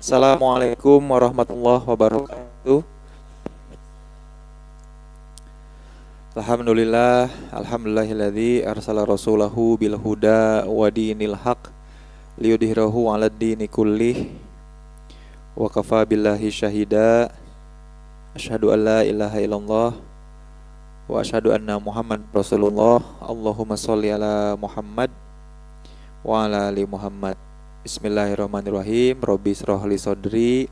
Assalamualaikum warahmatullahi wabarakatuh. Alhamdulillahilladzi arsala rasulahu bil huda wa dinil haq liyudhhirahu 'alad dini kullih wa kafa billahi syahida. Asyhadu an la ilaha illallah wa asyhadu anna Muhammad Rasulullah. Allahumma sholli ala Muhammad wa ala ali Muhammad. Bismillahirrahmanirrahim. Robbi shrah li sodri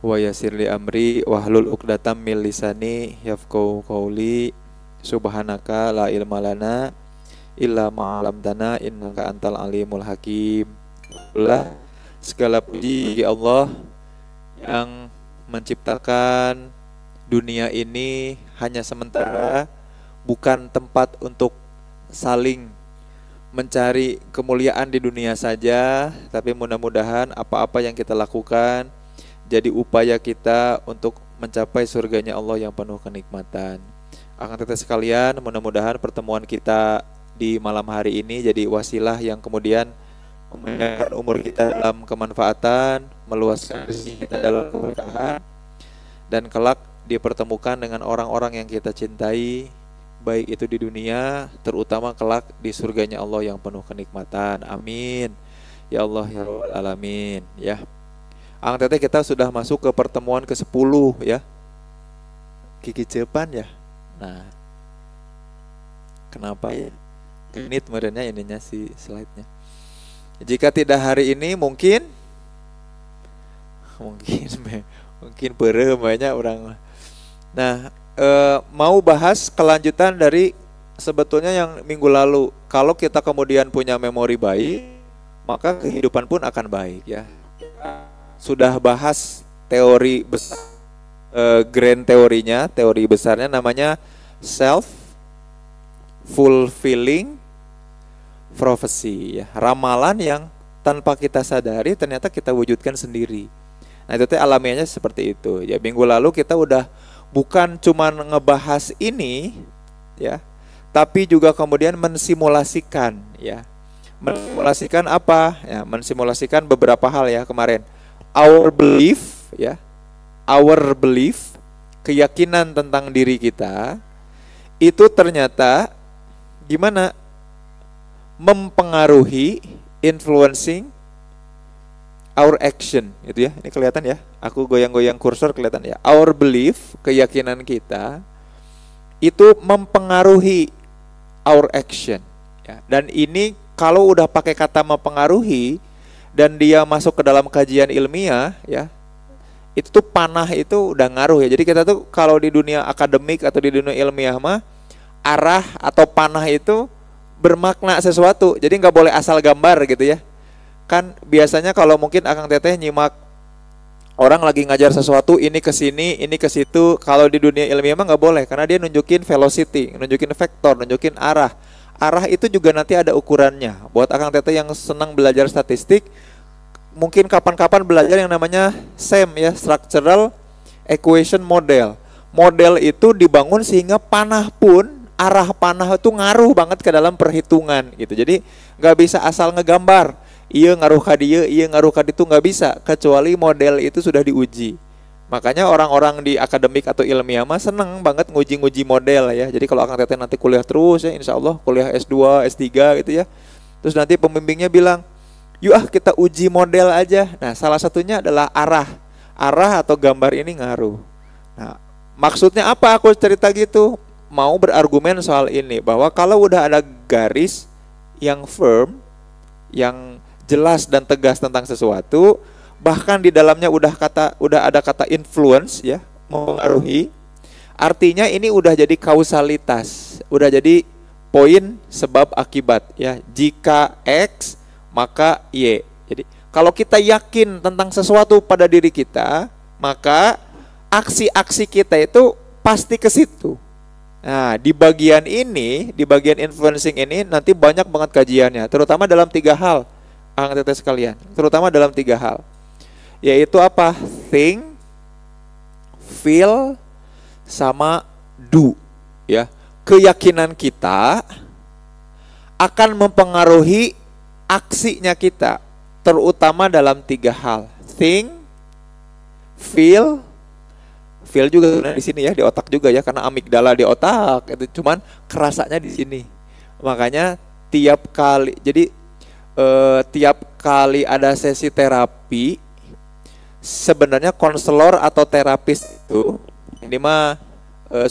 wa yassir li amri wahlul 'uqdatam min lisani yafqahu qawli. Subhanaka la ilma lana illa ma 'allamtana innaka antal alimul hakim. Segala puji bagi Allah yang menciptakan dunia ini hanya sementara, bukan tempat untuk saling mencari kemuliaan di dunia saja, tapi mudah-mudahan apa-apa yang kita lakukan jadi upaya kita untuk mencapai surganya Allah yang penuh kenikmatan. Akan tetapi sekalian, mudah-mudahan pertemuan kita di malam hari ini jadi wasilah yang kemudian memanjangkan umur kita dalam kemanfaatan, meluaskan rezeki kita dalam keberkahan, dan kelak dipertemukan dengan orang-orang yang kita cintai, baik itu di dunia, terutama kelak di surganya Allah yang penuh kenikmatan. Amin ya Allah ya Rabbal alamin. Ya, Teteh, kita sudah masuk ke pertemuan ke-10 ya. Kiki Jepan ya. Nah, kenapa ya? Genit merenya ininya si slide-nya. Jika tidak hari ini mungkin beureum banyak orang. Nah, mau bahas kelanjutan dari sebetulnya yang minggu lalu. Kalau kita kemudian punya memori baik, maka kehidupan pun akan baik ya. Sudah bahas teori besar, grand teorinya, teori besarnya namanya self fulfilling prophecy ya. Ramalan yang tanpa kita sadari ternyata kita wujudkan sendiri. Nah, itu alamiahnya seperti itu ya. Minggu lalu kita udah bukan cuma ngebahas ini ya, tapi juga kemudian mensimulasikan ya. Mensimulasikan apa? Ya, mensimulasikan beberapa hal ya kemarin. Our belief ya. Our belief, keyakinan tentang diri kita itu ternyata gimana? Mempengaruhi, influencing our action, gitu ya. Ini kelihatan ya. Aku goyang-goyang kursor kelihatan ya. Our belief, keyakinan kita itu mempengaruhi our action ya. Dan ini kalau udah pakai kata mempengaruhi dan dia masuk ke dalam kajian ilmiah ya, itu tuh panah itu udah ngaruh ya. Jadi kita tuh kalau di dunia akademik atau di dunia ilmiah mah arah atau panah itu bermakna sesuatu. Jadi nggak boleh asal gambar gitu ya. Kan biasanya kalau mungkin Akang Teteh nyimak orang lagi ngajar sesuatu, ini ke sini, ini ke situ. Kalau di dunia ilmiah mah nggak boleh, karena dia nunjukin velocity, nunjukin vektor, nunjukin arah. Arah itu juga nanti ada ukurannya. Buat Akang Teteh yang senang belajar statistik, mungkin kapan-kapan belajar yang namanya SEM ya, Structural Equation Model. Model itu dibangun sehingga panah pun, arah panah itu ngaruh banget ke dalam perhitungan gitu. Jadi nggak bisa asal ngegambar. Iya ngaruh ka dieu, iya ngaruh ka ditu, nggak bisa kecuali model itu sudah diuji. Makanya orang-orang di akademik atau ilmiah mah seneng banget nguji-nguji model ya. Jadi kalau Akang Teteh nanti kuliah terus ya, insya Allah kuliah S2, S3 gitu ya. Terus nanti pembimbingnya bilang, yuk kita uji model aja. Nah, salah satunya adalah arah. Arah atau gambar ini ngaruh. Nah, maksudnya apa aku cerita gitu? Mau berargumen soal ini, bahwa kalau udah ada garis yang firm, yang jelas dan tegas tentang sesuatu, bahkan di dalamnya udah ada kata influence ya, mempengaruhi. Artinya ini udah jadi kausalitas, udah jadi poin sebab akibat ya. Jika X maka Y. Jadi kalau kita yakin tentang sesuatu pada diri kita, maka aksi-aksi kita itu pasti ke situ. Nah, di bagian ini, di bagian influencing ini nanti banyak banget kajiannya, terutama dalam 3 hal. Akang Teteh sekalian, terutama dalam 3 hal. Yaitu apa? Think, feel, sama do ya. Keyakinan kita akan mempengaruhi aksinya kita, terutama dalam 3 hal. think, feel juga di sini ya, di otak juga ya, karena amigdala di otak itu, cuman kerasanya di sini. Makanya tiap kali, jadi tiap kali ada sesi terapi, sebenarnya konselor atau terapis itu, ini mah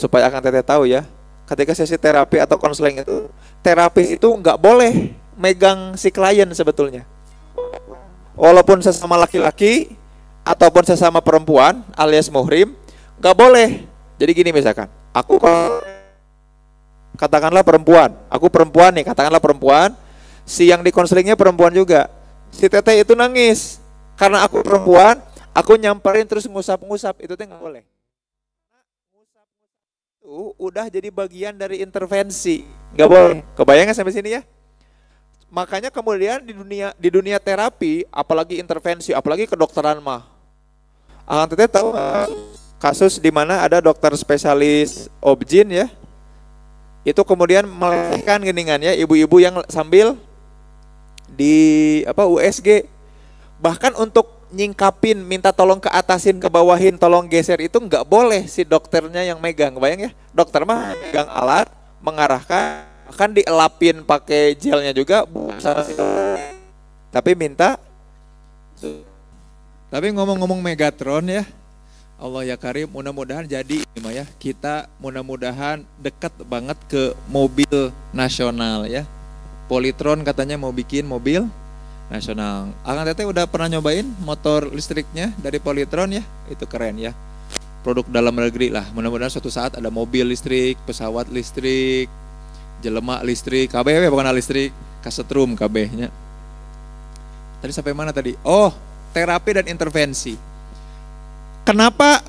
supaya akan teteh tahu ya, ketika sesi terapi atau konseling itu, terapis itu nggak boleh megang si klien sebetulnya. Walaupun sesama laki-laki ataupun sesama perempuan alias muhrim, nggak boleh. Jadi gini misalkan, aku katakanlah perempuan, aku perempuan nih, katakanlah perempuan, si yang dikonselingnya perempuan juga, si teteh itu nangis karena aku perempuan, aku nyamperin terus ngusap-ngusap, itu teh nggak boleh. Itu udah jadi bagian dari intervensi, nggak boleh. Kebayang nggak sampai sini ya? Makanya kemudian di dunia terapi, apalagi intervensi, apalagi kedokteran mah, teteh tahu kasus di mana ada dokter spesialis obgyn ya, itu kemudian melelehkan geningannya ibu-ibu yang sambil di USG, bahkan untuk nyingkapin, minta tolong ke atasin, ke bawahin, tolong geser, itu nggak boleh si dokternya yang megang. Bayang ya, dokter mah megang alat, mengarahkan, kan dielapin pakai gelnya juga, tapi minta. Tapi ngomong-ngomong Megatron ya, Allah ya Karim, mudah-mudahan jadi ya, kita mudah-mudahan dekat banget ke mobil nasional ya. Polytron katanya mau bikin mobil nasional. Akang teteh udah pernah nyobain motor listriknya dari Polytron ya, itu keren ya. Produk dalam negeri lah. Mudah-mudahan suatu saat ada mobil listrik, pesawat listrik, jelema listrik, KB bukan listrik, kasetrum KB-nya. Tadi sampai mana tadi? Oh, terapi dan intervensi. Kenapa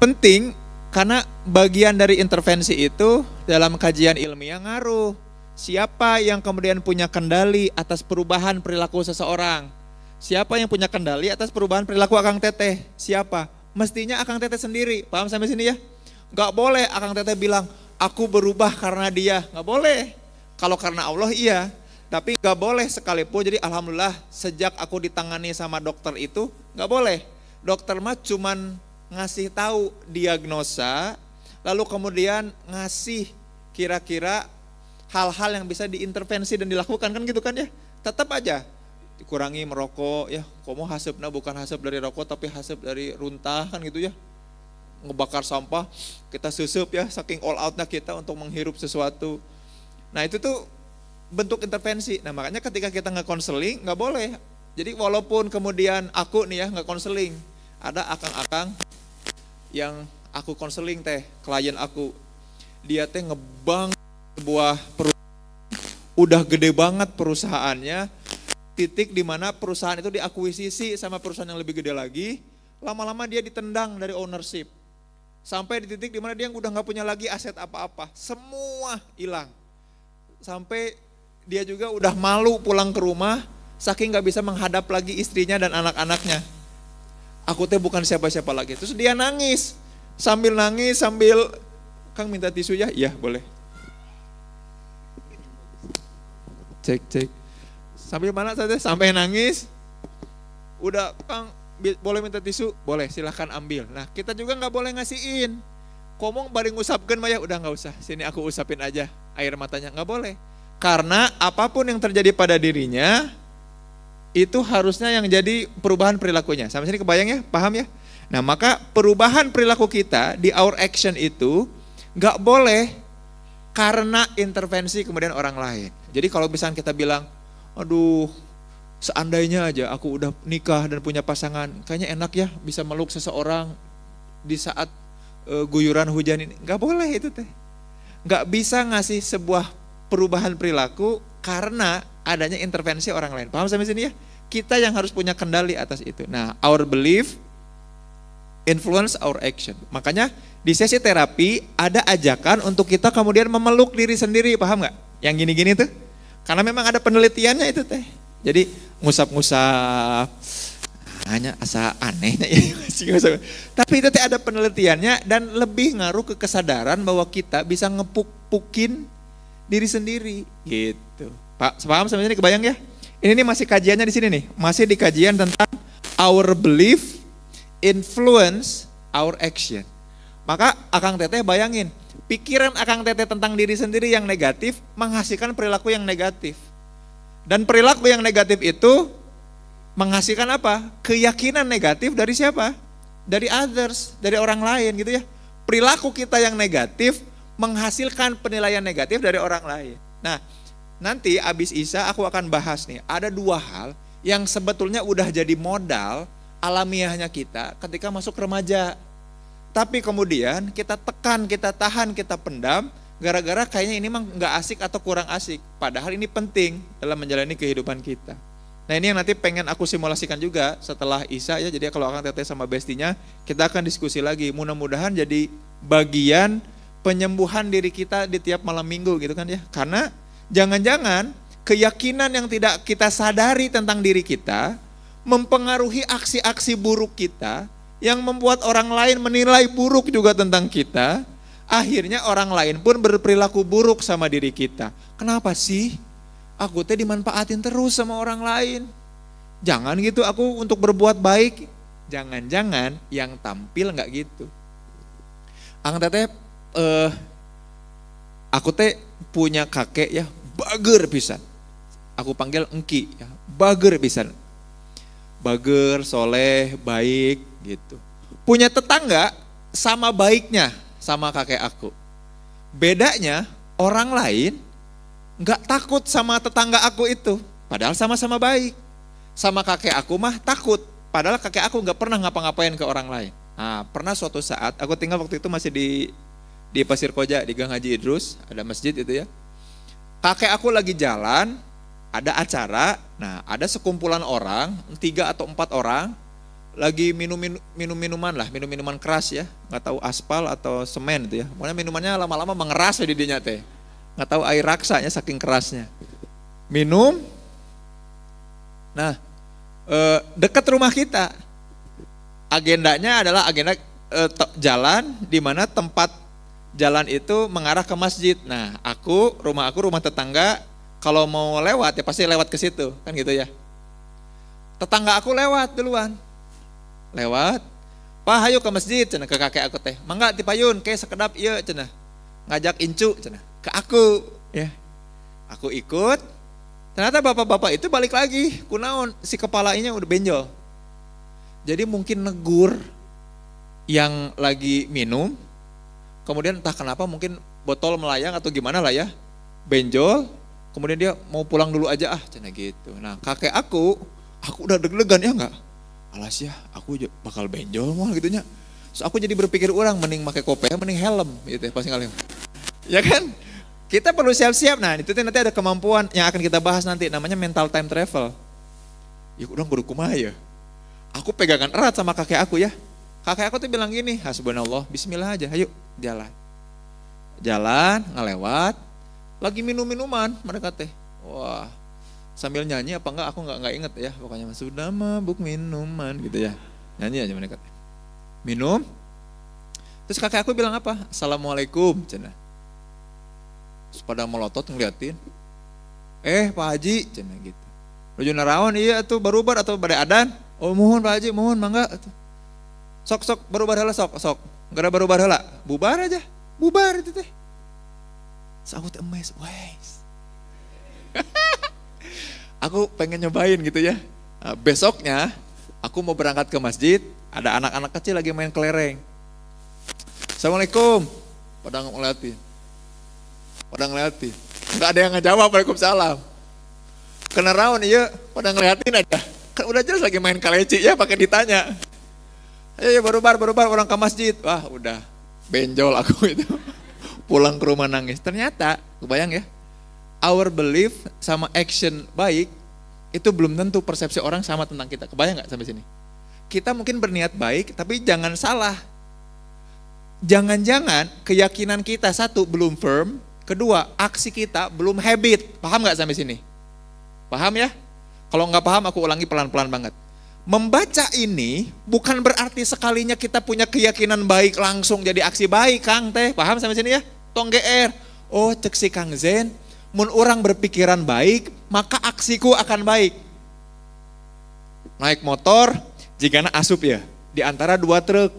penting? Karena bagian dari intervensi itu dalam kajian ilmiah ngaruh. Siapa yang kemudian punya kendali atas perubahan perilaku seseorang? Siapa yang punya kendali atas perubahan perilaku akang teteh? Siapa? Mestinya akang teteh sendiri. Paham sampai sini ya? Gak boleh akang teteh bilang, aku berubah karena dia. Gak boleh. Kalau karena Allah iya. Tapi gak boleh sekalipun. Jadi alhamdulillah sejak aku ditangani sama dokter itu gak boleh. Dokter mah cuman ngasih tahu diagnosa, lalu kemudian ngasih kira-kira hal-hal yang bisa diintervensi dan dilakukan, kan gitu kan ya. Tetap aja dikurangi merokok ya, komo hasepna bukan hasep dari rokok tapi hasep dari runtah kan gitu ya. Ngebakar sampah, kita susup ya, saking all outnya kita untuk menghirup sesuatu. Nah itu tuh bentuk intervensi. Nah makanya ketika kita nge-counseling nggak boleh. Jadi walaupun kemudian aku nih ya nge-counseling, ada akang-akang yang aku konseling teh, klien aku, dia teh ngebang sebuah perusahaan, udah gede banget perusahaannya, titik dimana perusahaan itu diakuisisi sama perusahaan yang lebih gede lagi, lama-lama dia ditendang dari ownership, sampai di titik dimana dia udah nggak punya lagi aset apa-apa, semua hilang, sampai dia juga udah malu pulang ke rumah, saking nggak bisa menghadap lagi istrinya dan anak-anaknya. Aku teh bukan siapa-siapa lagi. Terus dia nangis, sambil Kang minta tisu ya? Iya boleh. Cek. Sambil mana saja? Sampai nangis. Udah Kang boleh minta tisu? Boleh, silahkan ambil. Nah kita juga nggak boleh ngasihin. Komong bari ngusapkeun mah ya, udah nggak usah. Sini aku usapin aja air matanya, nggak boleh. Karena apapun yang terjadi pada dirinya, itu harusnya yang jadi perubahan perilakunya. Sampai sini kebayang ya? Paham ya? Nah maka perubahan perilaku kita di our action itu gak boleh karena intervensi kemudian orang lain. Jadi kalau misalnya kita bilang, aduh seandainya aja aku udah nikah dan punya pasangan, kayaknya enak ya bisa meluk seseorang di saat guyuran hujan ini. Gak boleh itu teh. Gak bisa ngasih sebuah perubahan perilaku karena adanya intervensi orang lain. Paham sampai sini ya? Kita yang harus punya kendali atas itu. Nah, our belief influence our action. Makanya di sesi terapi ada ajakan untuk kita kemudian memeluk diri sendiri, paham nggak? Yang gini-gini tuh. Karena memang ada penelitiannya itu teh. Jadi ngusap-ngusap, hanya asa anehnya ya. Tapi itu teh ada penelitiannya dan lebih ngaruh ke kesadaran bahwa kita bisa ngepuk-pukin diri sendiri, gitu. Pak, paham sampai sini kebayang ya? Ini nih masih kajiannya di sini nih, masih di kajian tentang Our belief influence our action. Maka Akang Teteh bayangin, pikiran Akang Teteh tentang diri sendiri yang negatif menghasilkan perilaku yang negatif. Dan perilaku yang negatif itu menghasilkan apa? Keyakinan negatif dari siapa? Dari others, dari orang lain gitu ya. Perilaku kita yang negatif menghasilkan penilaian negatif dari orang lain. Nah, nanti abis Isya aku akan bahas nih, ada dua hal yang sebetulnya udah jadi modal alamiahnya kita ketika masuk remaja. Tapi kemudian kita tekan, kita tahan, kita pendam, gara-gara kayaknya ini mah nggak asik atau kurang asik. Padahal ini penting dalam menjalani kehidupan kita. Nah ini yang nanti pengen aku simulasikan juga setelah Isya ya. Jadi kalau Akang Teteh sama bestinya, kita akan diskusi lagi. Mudah-mudahan jadi bagian penyembuhan diri kita di tiap malam minggu gitu kan ya. Karena jangan-jangan keyakinan yang tidak kita sadari tentang diri kita mempengaruhi aksi-aksi buruk kita yang membuat orang lain menilai buruk juga tentang kita. Akhirnya orang lain pun berperilaku buruk sama diri kita. Kenapa sih? Aku teh dimanfaatin terus sama orang lain. Jangan gitu aku untuk berbuat baik. Jangan-jangan yang tampil nggak gitu. Akang Teteh, aku teh punya kakek ya, bager pisan. Aku panggil Engki ya, bager pisan. Bager, soleh, baik gitu. Punya tetangga sama baiknya sama kakek aku. Bedanya orang lain nggak takut sama tetangga aku itu, padahal sama-sama baik. Sama kakek aku mah takut, padahal kakek aku nggak pernah ngapa-ngapain ke orang lain. Nah, pernah suatu saat aku tinggal waktu itu masih di Pasir Koja di Gang Haji Idrus, ada masjid itu ya. Kakek aku lagi jalan, ada acara, nah ada sekumpulan orang, 3 atau 4 orang, lagi minuman lah, minuman keras ya, nggak tahu aspal atau semen itu ya. Pokoknya minumannya lama-lama mengeras di dinya teh. Nggak tahu air raksanya saking kerasnya. Minum. Nah, dekat rumah kita. Agendanya adalah agenda jalan di mana tempat jalan itu mengarah ke masjid. Nah, rumah tetangga kalau mau lewat ya pasti lewat ke situ, kan gitu ya. Tetangga aku lewat duluan. Lewat, "Pak, hayu ke masjid," cenah ke kakek aku teh. "Mangga tipayun ke sekedap ieu," cenah. Ngajak incu cenah ke aku ya. Aku ikut. Ternyata bapak-bapak itu balik lagi. Kunaon si kepalanya udah benjol. Jadi mungkin negur yang lagi minum. Kemudian entah kenapa mungkin botol melayang atau gimana lah ya. Benjol. Kemudian dia mau pulang dulu aja cenah gitu. Nah, kakek aku udah deg-degan ya enggak? Alas ya, aku bakal benjol mah gitunya. So aku jadi berpikir orang mending pakai kopiah, mending helm gitu ya, pasti kalian. Ya kan? Kita perlu siap-siap. Nah, itu nanti ada kemampuan yang akan kita bahas nanti namanya mental time travel. Ya udah kudu kumaha ya. Aku pegangan erat sama kakek aku ya. Kakek aku tuh bilang gini, "Hasbunallah, bismillah aja, ayo jalan." Jalan, ngelewat, lagi minum-minuman mereka teh. Wah, sambil nyanyi apa enggak aku enggak inget ya, pokoknya sudah mabuk minuman gitu ya. Nyanyi aja mereka teh. Minum. Terus kakek aku bilang apa? "Assalamualaikum," cenah. Terus pada melotot ngeliatin. "Pak Haji," cenah gitu. "Nuju naraon iya tuh barubar atau badai adan?" "Oh mohon Pak Haji, mohon mangga." Sok barubar heula sok. Enggak ada barubar heula. Bubar aja. Bubar itu teh. So aku teh emes, wes. Aku pengen nyobain gitu ya. Nah, besoknya aku mau berangkat ke masjid, ada anak-anak kecil lagi main kelereng. "Assalamualaikum." Pada ngeliatin. Enggak ada yang ngejawab, "Waalaikumsalam." Kena raun iya, pada ngeliatin aja. Kan udah jelas lagi main kaleci ya pakai ditanya. "Ayo barubar orang ke masjid." Wah, udah benjol aku itu. Pulang ke rumah nangis. Ternyata, kebayang ya. Our belief sama action baik itu belum tentu persepsi orang sama tentang kita. Kebayang gak sampai sini? Kita mungkin berniat baik, tapi jangan salah. Jangan-jangan keyakinan kita satu belum firm, kedua aksi kita belum habit. Paham gak sampai sini? Paham ya? Kalau nggak paham aku ulangi pelan-pelan banget. Membaca ini bukan berarti sekalinya kita punya keyakinan baik langsung jadi aksi baik, Kang teh. Paham sampai sini ya? Tong GR. Oh, cek si Kang Zen, mun orang berpikiran baik, maka aksiku akan baik. Naik motor, Jika asup ya, di antara 2 truk.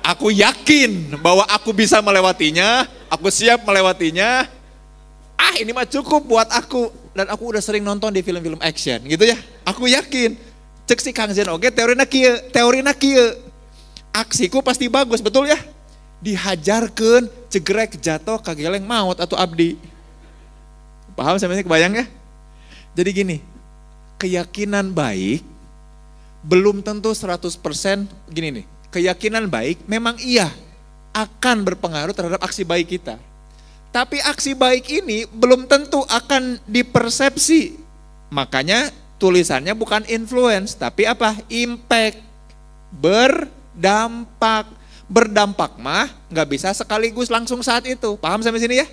Aku yakin bahwa aku bisa melewatinya, aku siap melewatinya. Ini mah cukup buat aku. Dan aku udah sering nonton di film-film action gitu ya. Aku yakin. Cek si Kang Zen oke teorina kieu. Aksiku pasti bagus, betul ya? Dihajarkeun, cegrek, jatuh, kageleng, maut atau abdi. Paham sampai ini kebayang ya? Jadi gini, keyakinan baik belum tentu 100% gini nih. Keyakinan baik memang iya akan berpengaruh terhadap aksi baik kita. Tapi aksi baik ini belum tentu akan dipersepsi. Makanya tulisannya bukan influence, tapi apa? Impact. Berdampak. Berdampak mah nggak bisa sekaligus langsung saat itu. Paham sampai sini ya?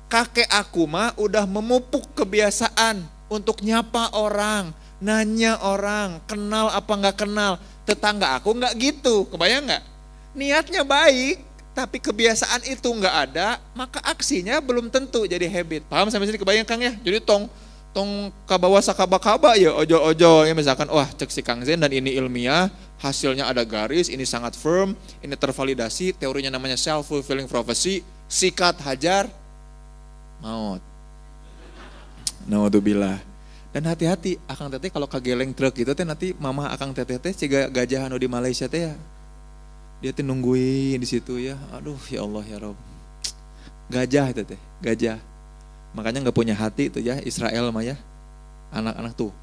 Kakek aku mah udah memupuk kebiasaan untuk nyapa orang, nanya orang, kenal apa nggak kenal. Tetangga aku nggak gitu, kebayang nggak? Niatnya baik, tapi kebiasaan itu nggak ada, maka aksinya belum tentu jadi habit. Paham sampai sini kebayang Kang ya? Jadi tong kabawa sakaba-kaba ya ojo-ojo ya misalkan wah cek si Kang Zen dan ini ilmiah, hasilnya ada garis, ini sangat firm, ini tervalidasi, teorinya namanya self-fulfilling prophecy, sikat hajar, maut. Naudzubillah. Dan hati-hati, akang teteh kalau kageleng truk gitu teh nanti mama akang teteh ciga gajah anu di Malaysia teh ya. Dia teh nungguin di situ ya. Aduh ya Allah ya Rob. Gajah itu teh, gajah. Makanya nggak punya hati itu ya Israel mah ya. Anak-anak tuh.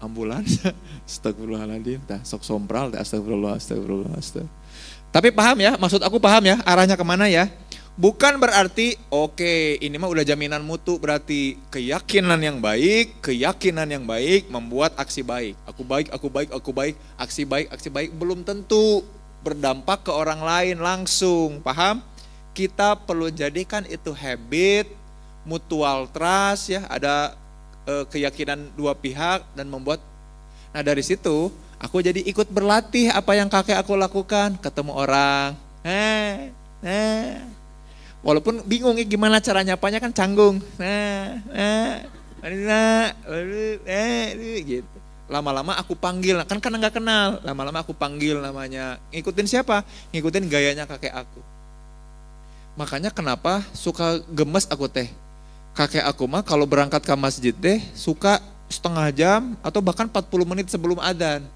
Ambulans. Astagfirullahaladzim. Sok sompral, astagfirullah. Tapi paham ya, maksud aku paham ya arahnya kemana ya. Bukan berarti oke, ini mah udah jaminan mutu, berarti keyakinan yang baik membuat aksi baik. Aku baik, aksi baik belum tentu berdampak ke orang lain langsung, paham? Kita perlu jadikan itu habit, mutual trust ya, ada keyakinan dua pihak dan membuat. Nah dari situ aku jadi ikut berlatih apa yang kakek aku lakukan, ketemu orang, walaupun bingung ya gimana cara nyapanya kan canggung. Gitu. Lama-lama aku panggil, kan karena nggak kenal. Lama-lama aku panggil namanya. Ngikutin siapa? Ngikutin gayanya kakek aku. Makanya kenapa suka gemes aku teh. Kakek aku mah kalau berangkat ke masjid teh suka setengah jam atau bahkan 40 menit sebelum adzan.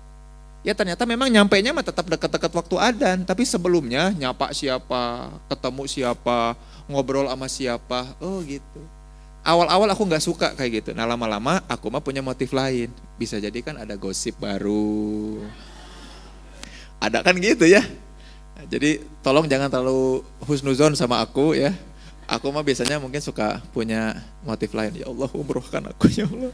Ya ternyata memang nyampainya mah tetap dekat-dekat waktu adzan, tapi sebelumnya nyapa siapa, ketemu siapa, ngobrol sama siapa, oh gitu. Awal-awal aku nggak suka kayak gitu. Nah lama-lama aku mah punya motif lain. Bisa jadi kan ada gosip baru. Ada kan gitu ya. Nah, jadi tolong jangan terlalu husnuzon sama aku ya. Aku mah biasanya mungkin suka punya motif lain. Ya Allah umrohkan aku ya Allah.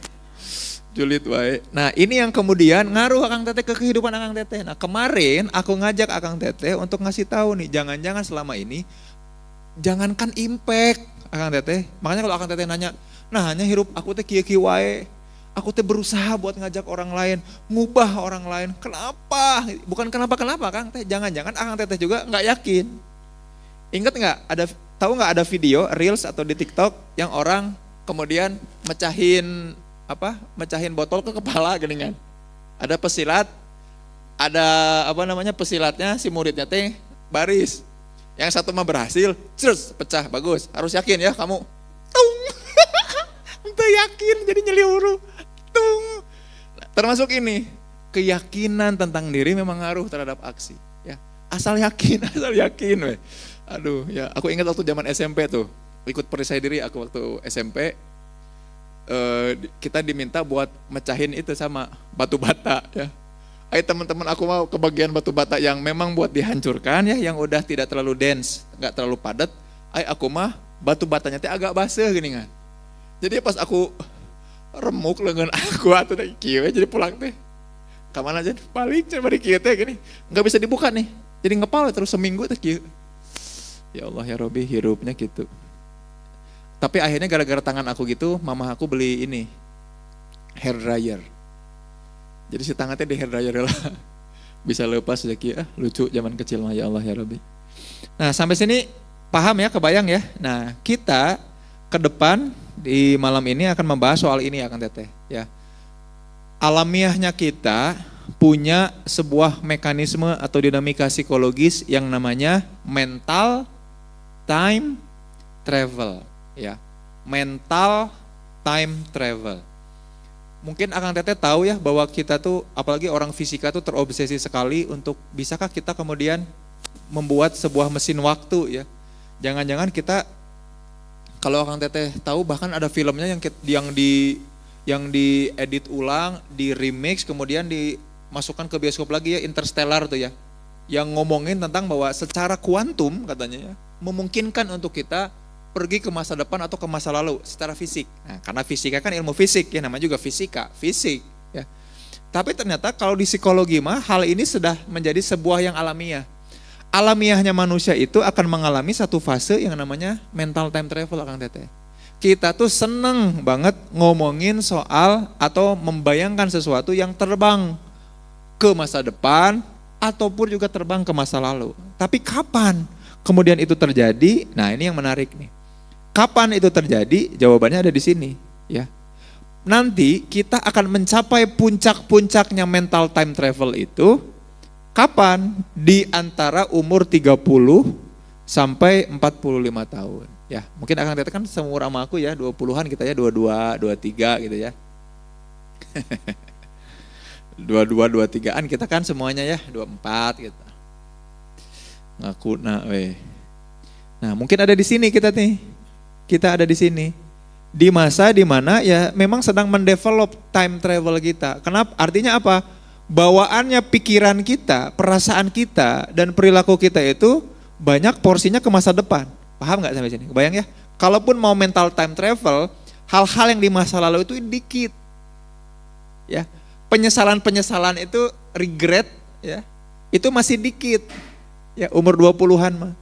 Julid wae. Nah ini yang kemudian ngaruh Akang Teteh ke kehidupan Akang Teteh. Nah kemarin aku ngajak Akang Teteh untuk ngasih tahu nih, jangan-jangan selama ini jangankan impact Akang Teteh. Makanya kalau Akang Teteh nanya, nah hanya hirup aku teh kieu-kieu wae. Aku teh berusaha buat ngajak orang lain, ngubah orang lain. Kenapa? Bukan kenapa-kenapa Kang Teh. Jangan-jangan Akang Teteh juga nggak yakin. Ingat nggak? Tahu nggak ada video reels atau di TikTok yang orang kemudian mecahin botol ke kepala geningan. Ada pesilat, ada pesilatnya si muridnya teh baris. Yang satu mah berhasil, terus pecah, bagus. Harus yakin ya kamu. Tung. Entah yakin jadi nyeliuru. Tung. Nah, termasuk ini, keyakinan tentang diri memang ngaruh terhadap aksi, ya. Asal yakin we. Aduh, ya aku ingat waktu zaman SMP tuh, ikut perisai diri aku waktu SMP. Kita diminta buat mecahin itu sama batu bata ya. Ayo teman-teman aku mau ke bagian batu bata yang memang buat dihancurkan ya, yang udah tidak terlalu dense, nggak terlalu padat. Ayo aku mah batu batanya teh agak basah gini kan. Jadi pas aku remuk lengan aku atau kieu jadi pulang teh. Kamana aja balik coba di kieu teh gini. Nggak bisa dibuka nih. Jadi ngepal terus seminggu teh kieu. Ya Allah ya Robi, hirupnya gitu. Tapi akhirnya gara-gara tangan aku gitu, mama aku beli ini, hair dryer. Jadi si tangannya di hair dryer lah. Bisa lepas ya Ki, lucu zaman kecil mah ya Allah ya Rabbi. Nah sampai sini paham ya, kebayang ya. Nah kita ke depan di malam ini akan membahas soal ini Akang Teteh ya. alamiahnya kita punya sebuah mekanisme atau dinamika psikologis yang namanya mental time travel, ya. Mental time travel. Mungkin Akang Teteh tahu ya bahwa kita tuh, apalagi orang fisika tuh terobsesi sekali untuk bisakah kita kemudian membuat sebuah mesin waktu, ya. Jangan-jangan kita, kalau Akang Teteh tahu bahkan ada filmnya yang diedit ulang, di remix, kemudian dimasukkan ke bioskop lagi, ya, Interstellar tuh, ya. Yang ngomongin tentang bahwa secara kuantum katanya ya, memungkinkan untuk kita pergi ke masa depan atau ke masa lalu secara fisik. Nah, karena fisika kan ilmu fisik, ya, namanya juga fisika, fisik, ya. Tapi ternyata kalau di psikologi mah hal ini sudah menjadi sebuah yang alamiah. Alamiahnya manusia itu akan mengalami satu fase yang namanya mental time travel, Kang Teteh. Kita tuh seneng banget ngomongin soal atau membayangkan sesuatu yang terbang ke masa depan ataupun juga terbang ke masa lalu. Tapi kapan kemudian itu terjadi? Nah, ini yang menarik nih. Kapan itu terjadi? Jawabannya ada di sini, ya. Nanti kita akan mencapai puncak-puncaknya mental time travel itu kapan? Di antara umur 30 sampai 45 tahun. Ya, mungkin Akang Teteh kan seumur sama aku ya, 20-an kita ya, 22, 23 gitu ya. 22, 23-an kita kan semuanya ya, 24 gitu. Ngaku weh. Nah, mungkin ada di sini kita nih. Kita ada di sini. Di masa di mana ya memang sedang mendevelop time travel kita. Kenapa? Artinya apa? Bawaannya pikiran kita, perasaan kita, dan perilaku kita itu banyak porsinya ke masa depan. Paham nggak sampai sini? Kebayang ya? Kalaupun mau mental time travel, hal-hal yang di masa lalu itu dikit. Ya, penyesalan-penyesalan itu, regret, ya, itu masih dikit. Ya, umur 20-an mah.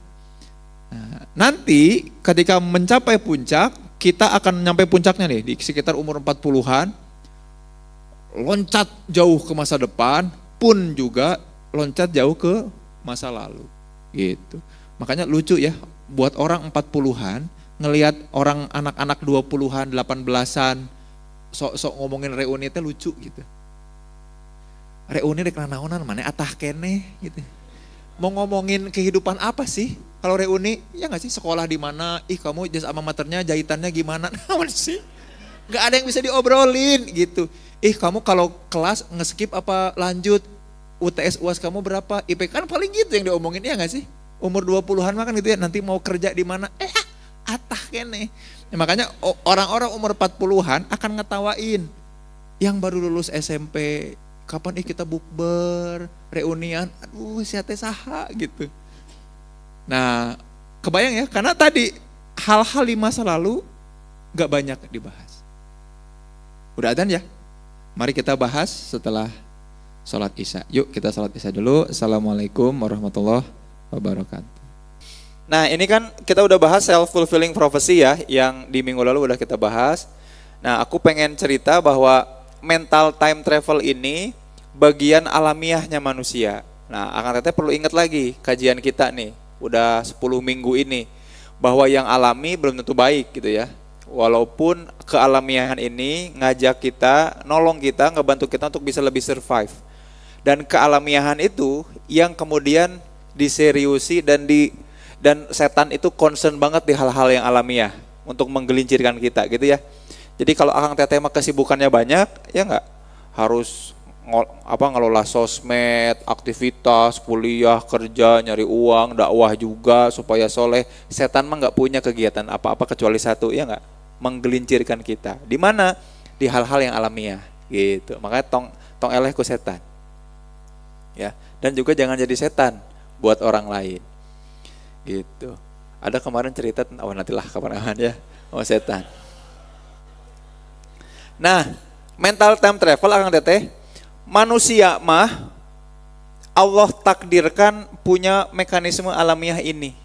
Nah, nanti ketika mencapai puncak, kita akan nyampe puncaknya nih di sekitar umur 40-an, loncat jauh ke masa depan, pun juga loncat jauh ke masa lalu. Gitu. Makanya lucu ya, buat orang 40-an, ngelihat orang anak-anak 20-an, 18-an, sok-sok ngomongin reuni itu lucu gitu. Reuni rek naonan mana atah kene gitu. Mau ngomongin kehidupan apa sih? Kalau reuni, ya nggak sih, sekolah di mana? Ih, kamu jas alma maternya jahitannya gimana? Naon sih? Nggak ada yang bisa diobrolin gitu. Ih, kamu kalau kelas nge-skip apa lanjut? UTS UAS kamu berapa? IPK kan paling gitu yang diomongin, ya nggak sih? Umur 20-an mah kan gitu ya, nanti mau kerja di mana? Atah kene. Ya, makanya orang-orang umur 40-an akan ngetawain yang baru lulus SMP, kapan kita bukber, reunian, aduh siate saha gitu. Nah, kebayang ya, karena tadi hal-hal di masa lalu gak banyak dibahas. Udah adzan ya? Mari kita bahas setelah sholat isya. Yuk kita sholat isya dulu. Assalamualaikum warahmatullahi wabarakatuh. Nah, ini kan kita udah bahas self-fulfilling prophecy ya, yang di minggu lalu udah kita bahas. Nah, aku pengen cerita bahwa mental time travel ini bagian alamiahnya manusia. Nah, Akang Teteh perlu ingat lagi kajian kita nih, udah 10 minggu ini, bahwa yang alami belum tentu baik gitu ya. Walaupun kealamiahan ini ngajak kita, nolong kita, ngebantu kita untuk bisa lebih survive. Dan kealamiahan itu yang kemudian diseriusi dan setan itu concern banget di hal-hal yang alamiah untuk menggelincirkan kita gitu ya. Jadi kalau Akang Teteh mah kesibukannya banyak, ya enggak harus ngelola sosmed, aktivitas, kuliah, kerja, nyari uang, dakwah juga supaya soleh. Setan mah nggak punya kegiatan apa-apa kecuali satu, ya nggak, menggelincirkan kita. Di mana? Di hal-hal yang alamiah, gitu. Makanya tong eleh ku setan, ya. Dan juga jangan jadi setan buat orang lain, gitu. Ada kemarin cerita tentang, nantilah kapan-kapan ya, setan. Nah, mental time travel Akang Teteh. Manusia mah Allah takdirkan punya mekanisme alamiah ini,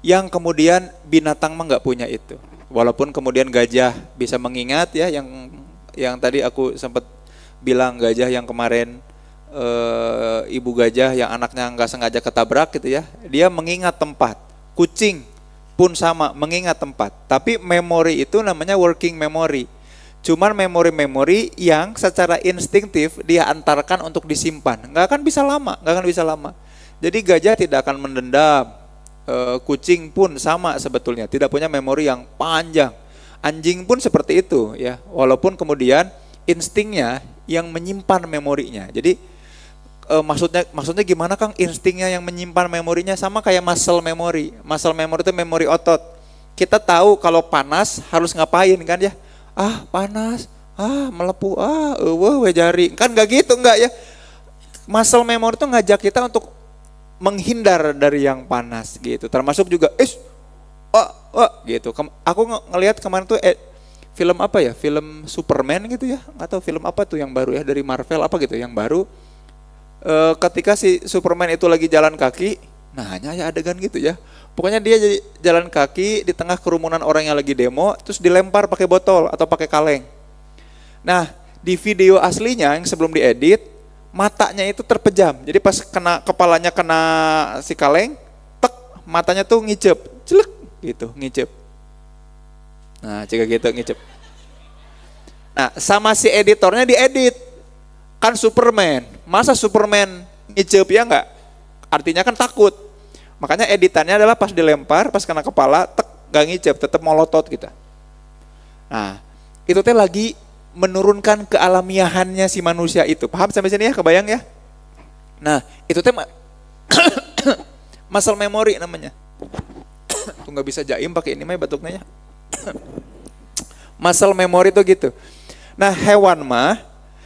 yang kemudian binatang mah nggak punya itu. Walaupun kemudian gajah bisa mengingat ya, yang tadi aku sempat bilang gajah yang kemarin ibu gajah yang anaknya nggak sengaja ketabrak gitu ya, dia mengingat tempat. Kucing pun sama mengingat tempat. Tapi memori itu namanya working memory. Cuman memori-memori yang secara instinktif dia antarkan untuk disimpan. Nggak akan bisa lama, nggak akan bisa lama. Jadi gajah tidak akan mendendam. Kucing pun sama sebetulnya, tidak punya memori yang panjang. Anjing pun seperti itu ya. Walaupun kemudian instingnya yang menyimpan memorinya. Jadi maksudnya gimana Kang? Instingnya yang menyimpan memorinya sama kayak muscle memory. Muscle memory itu memori otot. Kita tahu kalau panas harus ngapain kan ya? Ah panas, melepuh, jari. Kan nggak gitu nggak ya? Muscle memory itu ngajak kita untuk menghindar dari yang panas gitu. Termasuk juga, gitu. Aku ngelihat kemarin tuh film apa ya? Film Superman gitu ya? Atau film apa tuh yang baru ya dari Marvel apa gitu? Yang baru. Ketika si Superman itu lagi jalan kaki, nah hanya ya adegan gitu ya. Pokoknya dia jadi jalan kaki di tengah kerumunan orang yang lagi demo, terus dilempar pakai botol atau pakai kaleng. Nah di video aslinya yang sebelum diedit, matanya itu terpejam. Jadi pas kepalanya kena si kaleng, tek, matanya tuh ngicep, celek gitu, ngicep. Nah jika gitu ngicep. Nah sama si editornya diedit, kan Superman, masa Superman ngicep ya enggak? Artinya kan takut. Makanya editannya adalah pas dilempar, pas kena kepala, tek, gak ngicep, tetap molotot kita. Nah, itu teh lagi menurunkan kealamiahannya si manusia itu. Paham sampai sini ya, kebayang ya? Nah, itu teh muscle memory namanya. Tuh nggak bisa jaim pakai ini mah batuknya ya. Muscle memory itu gitu. Nah, hewan mah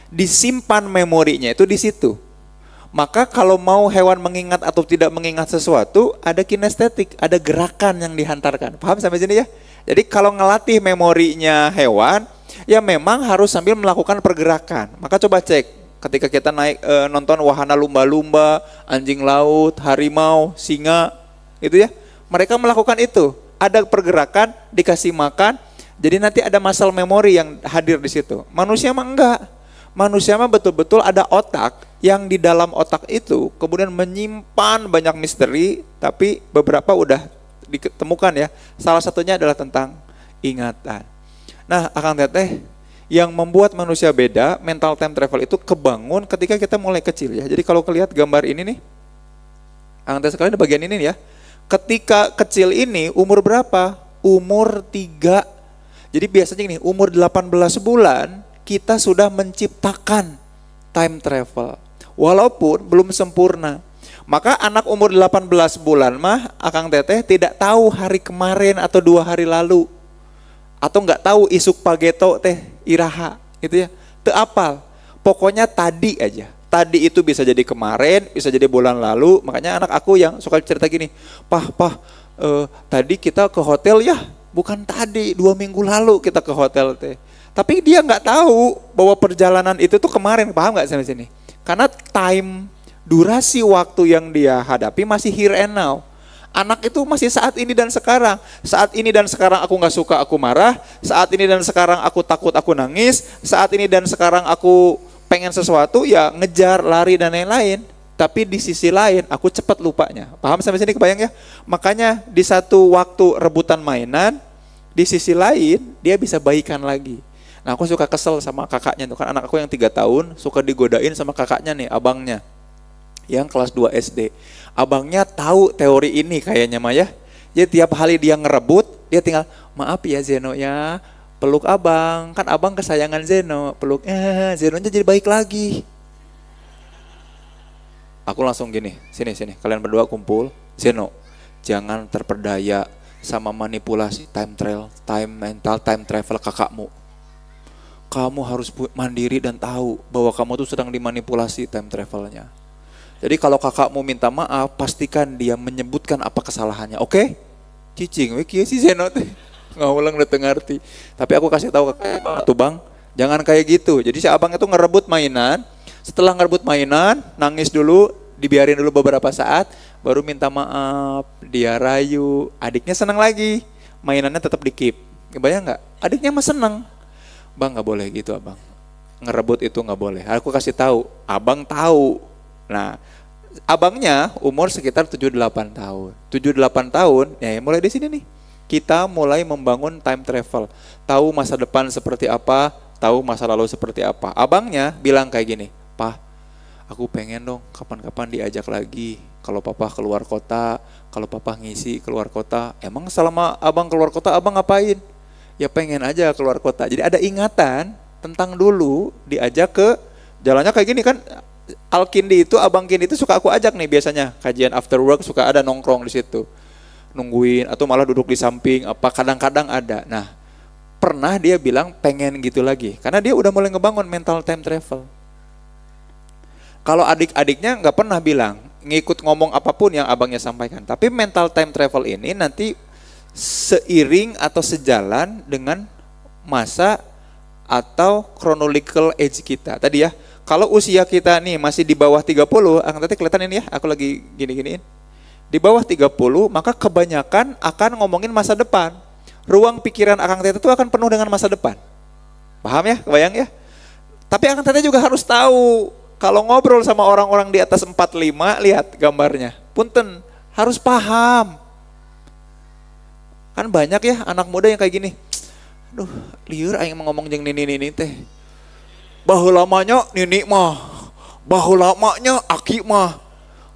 disimpan memorinya itu di situ. Maka kalau mau hewan mengingat atau tidak mengingat sesuatu, ada kinestetik, ada gerakan yang dihantarkan. Paham sampai sini ya? Jadi kalau ngelatih memorinya hewan, ya memang harus sambil melakukan pergerakan. Maka coba cek, ketika kita naik nonton wahana lumba-lumba, anjing laut, harimau, singa, itu ya, mereka melakukan itu. Ada pergerakan, dikasih makan, jadi nanti ada muscle memory yang hadir di situ. Manusia mah enggak. Manusia mah betul-betul ada otak yang di dalam otak itu kemudian menyimpan banyak misteri, tapi beberapa udah ditemukan ya. Salah satunya adalah tentang ingatan. Nah, Akang Teteh, yang membuat manusia beda, mental time travel itu kebangun ketika kita mulai kecil ya. Jadi kalau kelihat gambar ini nih, Akang Teteh sekalian di bagian ini ya. Ketika kecil ini umur berapa? Umur 3. Jadi biasanya gini, umur 18 bulan kita sudah menciptakan time travel. Walaupun belum sempurna. Maka anak umur 18 bulan mah Akang Teteh tidak tahu hari kemarin atau 2 hari lalu. Atau enggak tahu isuk pageto teh iraha gitu ya. Teu apal. Pokoknya tadi aja. Tadi itu bisa jadi kemarin, bisa jadi bulan lalu. Makanya anak aku yang suka cerita gini, Pah, tadi kita ke hotel ya. Bukan tadi, 2 minggu lalu kita ke hotel teh. Tapi dia nggak tahu bahwa perjalanan itu tuh kemarin, paham nggak sampai sini? Karena durasi waktu yang dia hadapi masih here and now. Anak itu masih saat ini dan sekarang. Saat ini dan sekarang aku nggak suka, aku marah. Saat ini dan sekarang aku takut, aku nangis. Saat ini dan sekarang aku pengen sesuatu, ya ngejar, lari dan lain-lain. Tapi di sisi lain aku cepat lupanya. Paham sampai sini, kebayang ya? Makanya di satu waktu rebutan mainan, di sisi lain dia bisa baikan lagi. Nah aku suka kesel sama kakaknya tuh kan, anak aku yang 3 tahun suka digodain sama kakaknya nih, abangnya yang kelas 2 SD. Abangnya tahu teori ini kayaknya mah ya. Jadi tiap kali dia ngerebut, dia tinggal, maaf ya Zeno ya, peluk abang, kan abang kesayangan Zeno, peluk, Zenonya jadi baik lagi. Aku langsung gini, sini kalian berdua kumpul, Zeno, jangan terperdaya sama manipulasi time travel kakakmu. Kamu harus mandiri dan tahu bahwa kamu tuh sedang dimanipulasi time travelnya. Jadi kalau kakakmu minta maaf, pastikan dia menyebutkan apa kesalahannya. Oke? Cicing, kieu si Zeno teh. Ngaulang udah ngerti. Tapi aku kasih tahu ke tuh Bang, jangan kayak gitu. Jadi si abang itu ngerebut mainan. Setelah ngerebut mainan, nangis dulu, dibiarin dulu beberapa saat, baru minta maaf, dia rayu. Adiknya senang lagi. Mainannya tetap di-keep. Kebayang nggak? Adiknya mah senang. Bang nggak boleh gitu abang, ngerebut itu nggak boleh. Aku kasih tahu, abang tahu. Nah, abangnya umur sekitar 7-8 tahun. 7-8 tahun, ya mulai di sini nih. Kita mulai membangun time travel. Tahu masa depan seperti apa, tahu masa lalu seperti apa. Abangnya bilang kayak gini, "Pak, aku pengen dong kapan-kapan diajak lagi. Kalau papa keluar kota, kalau papa ngisi keluar kota." Emang selama abang keluar kota, abang ngapain? Ya pengen aja keluar kota. Jadi ada ingatan tentang dulu diajak ke jalannya kayak gini kan. Alkindi itu, abang Kindi itu suka aku ajak nih biasanya. Kajian after work suka ada nongkrong di situ. Nungguin atau malah duduk di samping apa kadang-kadang ada. Nah, pernah dia bilang pengen gitu lagi. Karena dia udah mulai ngebangun mental time travel. Kalau adik-adiknya nggak pernah bilang, ngikut ngomong apapun yang abangnya sampaikan. Tapi mental time travel ini nanti seiring atau sejalan dengan masa atau chronological age kita. Tadi ya, kalau usia kita nih masih di bawah 30, Akang Teteh kelihatan ini ya, aku lagi gini-giniin. Di bawah 30, maka kebanyakan akan ngomongin masa depan. Ruang pikiran Akang Teteh itu akan penuh dengan masa depan. Paham ya? Kebayang ya? Tapi Akang Teteh juga harus tahu, kalau ngobrol sama orang-orang di atas 45, lihat gambarnya. Punten, harus paham. Kan banyak ya anak muda yang kayak gini. Aduh, liur aing ngomong jeung nini teh. Baheula-lamanya nini mah, baheula-lamanya aki mah.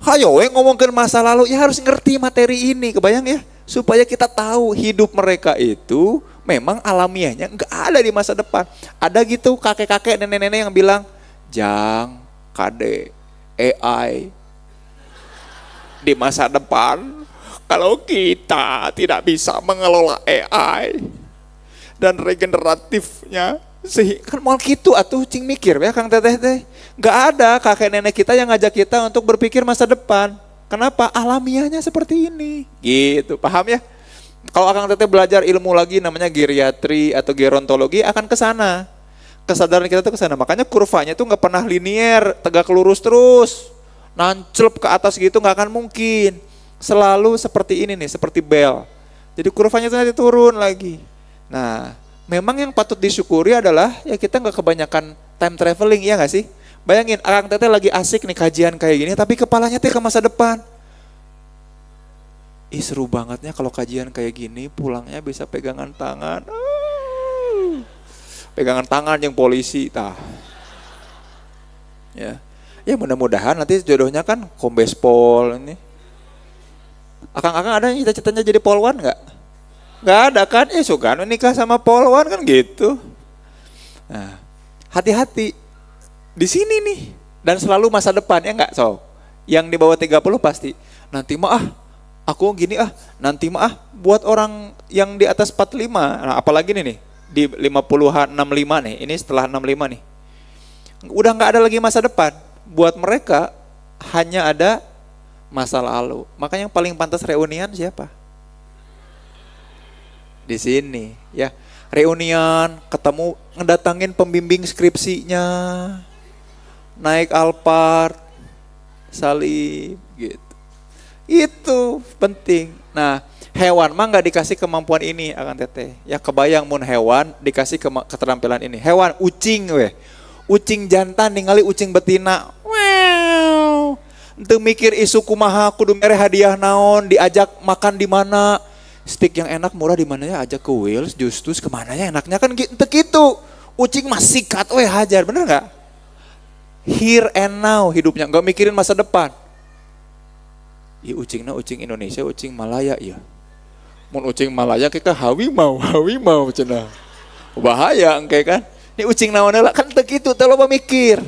Hayo we ngomongkeun masa lalu, ya harus ngerti materi ini, kebayang ya? Supaya kita tahu hidup mereka itu memang alamiahnya enggak ada di masa depan. Ada gitu kakek-kakek, nenek-nenek yang bilang, "Jang, Kade, AI di masa depan kalau kita tidak bisa mengelola AI dan regeneratifnya, kan mau gitu atuh cing mikir ya Kang Teteh teh. Nggak ada kakek nenek kita yang ngajak kita untuk berpikir masa depan. Kenapa? Alamiahnya seperti ini. Gitu, paham ya? Kalau Kang Teteh belajar ilmu lagi namanya geriatri atau gerontologi akan ke sana. Kesadaran kita tuh ke sana. Makanya kurvanya tuh nggak pernah linier, tegak lurus terus. Nanclep ke atas gitu nggak akan mungkin. Selalu seperti ini nih, seperti bel. Jadi kurvanya tuh nanti turun lagi. Nah, memang yang patut disyukuri adalah ya kita nggak kebanyakan time traveling, ya nggak sih? Bayangin, Akang Teteh lagi asik nih kajian kayak gini, tapi kepalanya teh ke masa depan. Ih seru bangetnya kalau kajian kayak gini, pulangnya bisa pegangan tangan. Pegangan tangan yang polisi, tah. Ya mudah-mudahan nanti jodohnya kan kombes pol ini. Akang-akang ada yang cita-citanya jadi polwan nggak? Nggak ada kan? Sugano nikah sama polwan kan gitu. Nah, hati-hati di sini nih, dan selalu masa depan ya nggak, so. Yang di bawah 30 pasti nanti mah aku gini nanti mah buat orang yang di atas 45. Nah, apalagi nih di 50-an 65 nih. Ini setelah 65 nih. Udah nggak ada lagi masa depan. Buat mereka hanya ada masa lalu. Makanya yang paling pantas reunian siapa? Di sini ya. Reunian, ketemu, ngedatangin pembimbing skripsinya, naik Alphard, salib gitu. Itu penting. Nah, hewan mah nggak dikasih kemampuan ini, Akang Teteh. Ya kebayang mun hewan dikasih keterampilan ini. Hewan, ucing weh. Ucing jantan ningali ucing betina. Wow. Ente mikir isu kumaha kudu mere hadiah naon, diajak makan di mana, steak yang enak murah di mana ya, ajak ke Wheels, Justus kemana ya enaknya kan ente gitu. Ucing mah sikat weh hajar, bener nggak? Here and now hidupnya, nggak mikirin masa depan. Iya ucingnya ucing Indonesia, ucing Malaya ya. Mun ucing Malaya kita hawi mau cenah. Bahaya engke kan. Ini ucing naon lah kan teu kitu, teu loba mikir.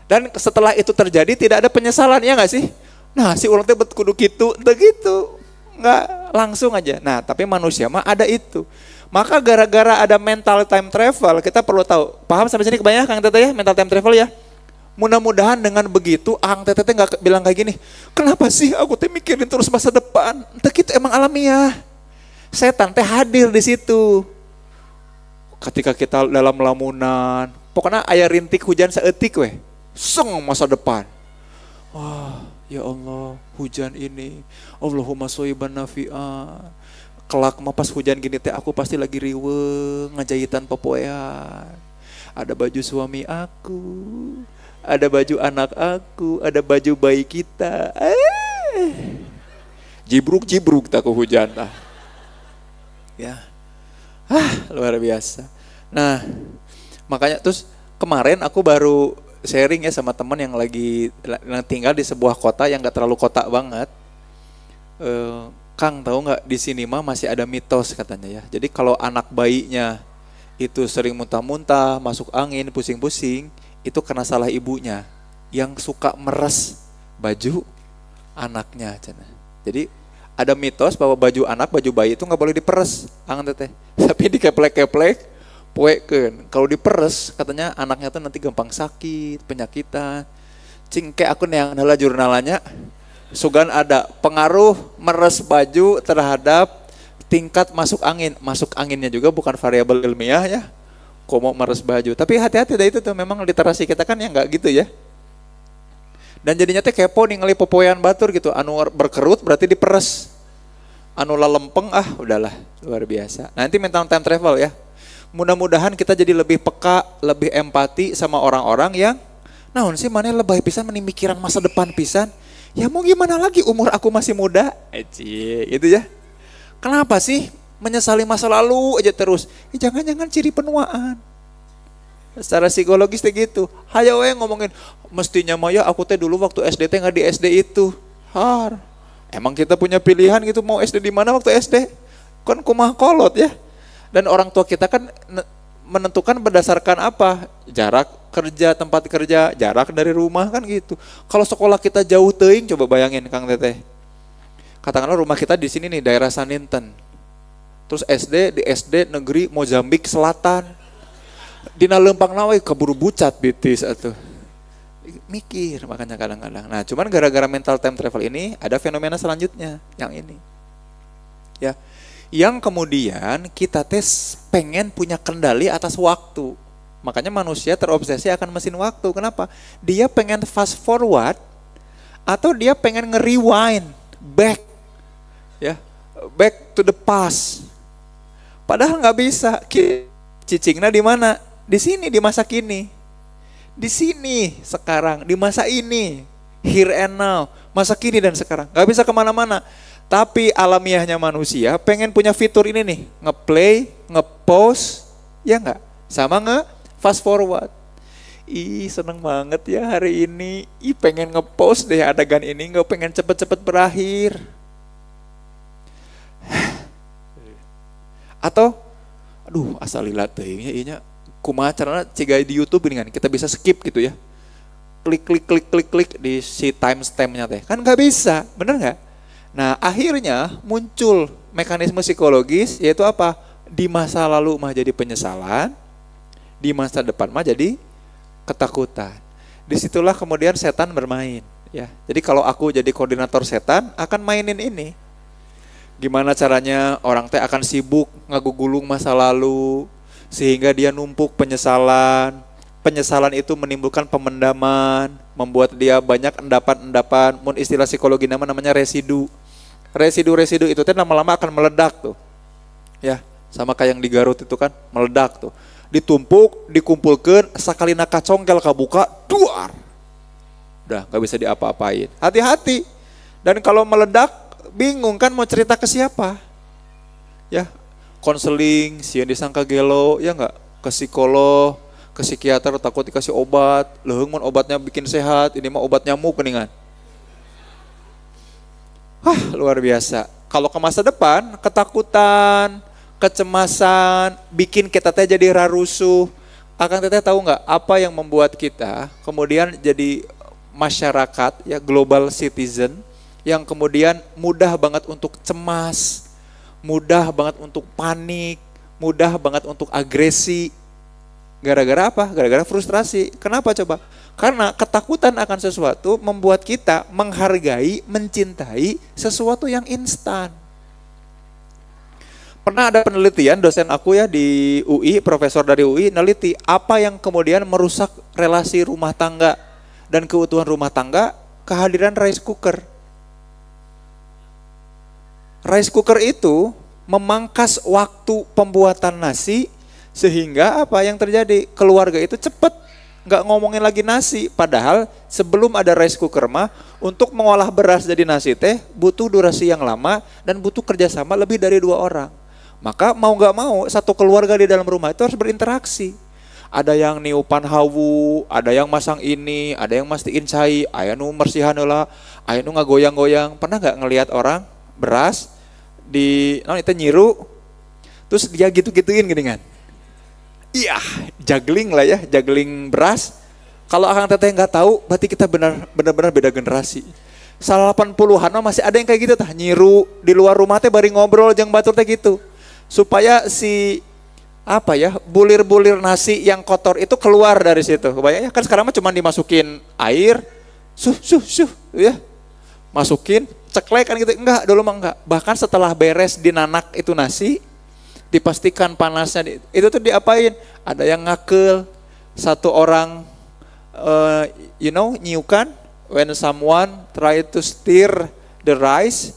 Dan setelah itu terjadi tidak ada penyesalan, ya nggak sih? Nah si urang teh bet kudu kitu, teu gitu. Nggak langsung aja. Nah tapi manusia mah ada itu. Maka gara-gara ada mental time travel, kita perlu tahu. Paham sampai sini kebayang Kang Teteh ya, mental time travel ya? Mudah-mudahan dengan begitu Kang Teteh nggak bilang kayak gini, kenapa sih aku teh mikirin terus masa depan? Teu kitu, emang alamiah. Setan teh hadir di situ. Ketika kita dalam lamunan, pokoknya aya rintik hujan saeutik weh. Seng masa depan. Wah, ya Allah, hujan ini. Allahumma shoyiban nafi'an. Kelak mah pas hujan gini teh aku pasti lagi riweuh ngajahitan popoean. Ada baju suami aku, ada baju anak aku, ada baju bayi kita. Jibruk tak hujan tah. Ya. Luar biasa. Nah, Makanya terus kemarin aku baru sharing ya sama teman yang lagi yang tinggal di sebuah kota yang gak terlalu kota banget. Kang, tahu nggak di sini mah masih ada mitos katanya ya. Jadi kalau anak bayinya itu sering muntah-muntah, masuk angin, pusing-pusing, itu karena salah ibunya yang suka meres baju anaknya. Jadi ada mitos bahwa baju anak, baju bayi itu nggak boleh diperes, angan teteh. Tapi dikeplek-keplek, poeken. Kalau diperes, katanya anaknya tuh nanti gampang sakit, penyakitan. Cing kayak aku yang adalah jurnalnya. Sugan ada pengaruh meres baju terhadap tingkat masuk angin. Masuk anginnya juga bukan variabel ilmiah ya. Kok mau meres baju. Tapi hati-hati dah itu tuh, memang literasi kita kan yang nggak gitu ya. Dan jadinya teh kepo ningali popoyan batur gitu. Anu berkerut berarti diperes. Anu lempeng udahlah luar biasa. Nanti mental time travel ya. Mudah-mudahan kita jadi lebih peka, lebih empati sama orang-orang yang naon sih mana lebih pisan menimikiran masa depan pisan. Ya mau gimana lagi, umur aku masih muda. Gitu ya. Kenapa sih menyesali masa lalu aja terus? Jangan-jangan ciri penuaan. Secara psikologis teh gitu. Hayo we ngomongin mestinya mah ya aku teh dulu waktu SD teh enggak di SD itu. Emang kita punya pilihan gitu mau SD di mana waktu SD? Kan kumaha kolot ya. Dan orang tua kita kan menentukan berdasarkan apa? Jarak kerja, tempat kerja, jarak dari rumah kan gitu. Kalau sekolah kita jauh teuing, coba bayangin Kang Teteh. Katakanlah rumah kita di sini nih, daerah Saninten. Terus SD di SD negeri Mozambik Selatan. Dina lempang nawe keburu bucat bitis atuh. Mikir makanya kadang-kadang. Nah, cuman gara-gara mental time travel ini ada fenomena selanjutnya yang ini. Ya. Yang kemudian kita pengen punya kendali atas waktu. Makanya manusia terobsesi akan mesin waktu. Kenapa? Dia pengen fast forward atau dia pengen nge-rewind back. Ya, back to the past. Padahal nggak bisa. Cicingnya di mana? Di sini, di masa kini. Di sini sekarang, di masa ini. Here and now, masa kini dan sekarang. Nggak bisa kemana-mana. Tapi alamiahnya manusia pengen punya fitur ini nih, nge-play, nge-pause, ya enggak? Sama nge-fast forward. Seneng banget ya hari ini, pengen nge-pause deh adegan ini, nggak pengen cepet-cepet berakhir. Atau, asal lila teuing nya, kumaha carana ciga di YouTube ini kan, kita bisa skip gitu ya. Klik di si timestamp-nya teh. Kan nggak bisa, bener nggak? Nah akhirnya muncul mekanisme psikologis yaitu apa? Di masa lalu mah jadi penyesalan, di masa depan mah jadi ketakutan. Disitulah kemudian setan bermain. Ya, jadi kalau aku jadi koordinator setan akan mainin ini. Gimana caranya orang teh akan sibuk ngagugulung masa lalu sehingga dia numpuk penyesalan. Penyesalan itu menimbulkan pemendaman, membuat dia banyak endapan-endapan. Mun istilah psikologi namanya residu. Residu-residu itu teh lama-lama akan meledak tuh. Ya, sama kayak yang di Garut itu kan, meledak tuh. Ditumpuk, dikumpulkan, sakalina kacongkel kabuka, duar. Udah, gak bisa diapa-apain. Hati-hati. Dan kalau meledak, bingung kan mau cerita ke siapa? Ya, konseling, sieun disangka gelo, ya enggak? Ke psikolog, ke psikiater takut dikasih obat. Leuheung mun obatnya bikin sehat, ini mah obat nyamuk geningan. Luar biasa. Kalau ke masa depan, ketakutan, kecemasan, bikin kita teh jadi rarusuh. Akan teteh tahu nggak apa yang membuat kita kemudian jadi masyarakat ya global citizen yang kemudian mudah banget untuk cemas, mudah banget untuk panik, mudah banget untuk agresi. Gara-gara apa? Gara-gara frustrasi. Kenapa coba? Karena ketakutan akan sesuatu membuat kita menghargai, mencintai sesuatu yang instan. Pernah ada penelitian, dosen aku ya di UI, profesor dari UI, neliti apa yang kemudian merusak relasi rumah tangga dan keutuhan rumah tangga, kehadiran rice cooker. Rice cooker itu memangkas waktu pembuatan nasi sehingga apa yang terjadi? Keluarga itu cepat. Nggak ngomongin lagi nasi, padahal sebelum ada rice cooker mah untuk mengolah beras jadi nasi teh butuh durasi yang lama dan butuh kerjasama lebih dari 2 orang. Maka mau nggak mau satu keluarga di dalam rumah itu harus berinteraksi. Ada yang niupan hawu, ada yang masang ini, ada yang mastiin cai, aya nu mersihan heula, aya nu ngagoyang-goyang. Pernah nggak ngelihat orang beras di naon itu nyiru, terus dia gitu-gituin geningan? Iya, juggling lah ya, juggling beras. Kalau akang teteh nggak tahu, berarti kita benar-benar beda generasi. Salah 80-an mah masih ada yang kayak gitu tah, nyiru di luar rumah teh bari ngobrol jeung batur teh gitu. Supaya si apa ya, bulir-bulir nasi yang kotor itu keluar dari situ. Kebayangnya kan sekarang mah cuma dimasukin air, ya. Masukin, ceklek kan gitu. Enggak, dulu mah enggak. Bahkan setelah beres dinanak itu nasi, dipastikan panasnya itu tuh diapain? Ada yang ngakel, satu orang nyiukan when someone try to stir the rice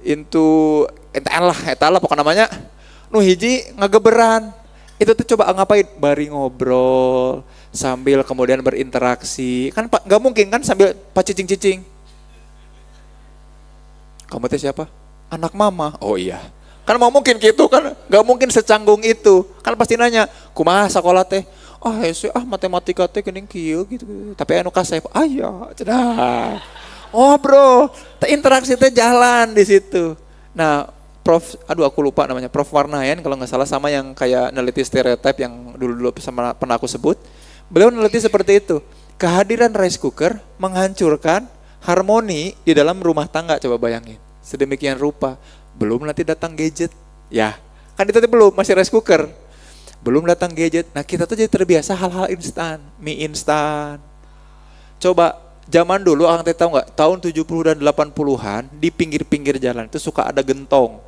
into eta lah pokoknya namanya nu hiji ngageberan. Itu tuh coba ngapain? Bari ngobrol sambil kemudian berinteraksi. Kan nggak mungkin kan sambil pacicing-cicing. Kamu teh siapa? Anak mama. Oh iya. Kan mau mungkin gitu kan? Nggak mungkin secanggung itu. Kan pasti nanya, kumaha sekolah teh? Matematika teh geuning kieu gitu. Tapi anu kasep, iya, cenah. Oh bro, interaksi teh jalan di situ. Nah, aku lupa namanya, Prof Warnayan kalau nggak salah, sama yang kayak neliti stereotip yang dulu sama pernah aku sebut. Beliau neliti seperti itu. Kehadiran rice cooker menghancurkan harmoni di dalam rumah tangga, coba bayangin. Sedemikian rupa. Belum nanti datang gadget. Ya, kan itu belum, masih rice cooker. Belum datang gadget. Nah, kita tuh jadi terbiasa hal-hal instan, mie instan. Coba zaman dulu akang teh tahu nggak? Tahun 70 dan 80-an di pinggir-pinggir jalan itu suka ada gentong.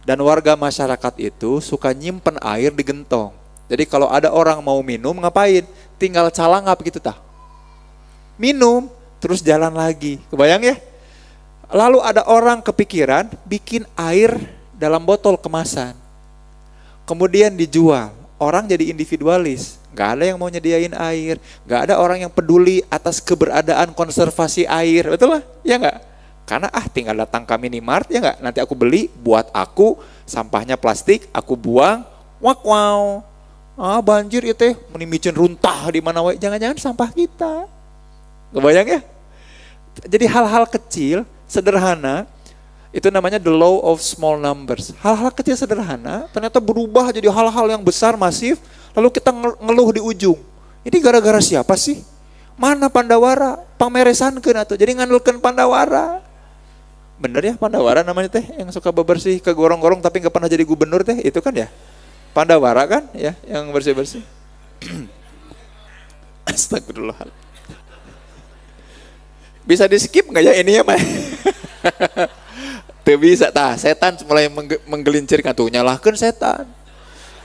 Dan warga masyarakat itu suka nyimpen air di gentong. Jadi kalau ada orang mau minum ngapain? Tinggal calangap gitu tah. Minum, terus jalan lagi. Kebayang ya? Lalu ada orang kepikiran bikin air dalam botol kemasan. Kemudian dijual, orang jadi individualis, nggak ada yang mau nyediain air, nggak ada orang yang peduli atas keberadaan konservasi air, betul lah, ya nggak? Karena tinggal datang ke minimart, ya nggak? Nanti aku beli buat aku, sampahnya plastik, aku buang, wow, banjir itu, menimicin runtah di mana wae, jangan-jangan sampah kita, kebayang ya? Jadi hal-hal kecil, sederhana. Itu namanya the law of small numbers. Hal-hal kecil sederhana ternyata berubah jadi hal-hal yang besar, masif. Lalu kita ngeluh di ujung. Ini gara-gara siapa sih? Mana Pandawara? Pameresankeun atuh. Jadi ngandulkeun Pandawara. Bener ya Pandawara namanya teh, yang suka bebersih ke gorong-gorong tapi nggak pernah jadi gubernur teh, itu kan ya? Pandawara kan ya, yang bersih-bersih. Astagfirullah. Bisa di skip nggak ya ini ya, Mas? Tuh bisa, setan mulai menggelincirkan tuh, nyalahkan setan.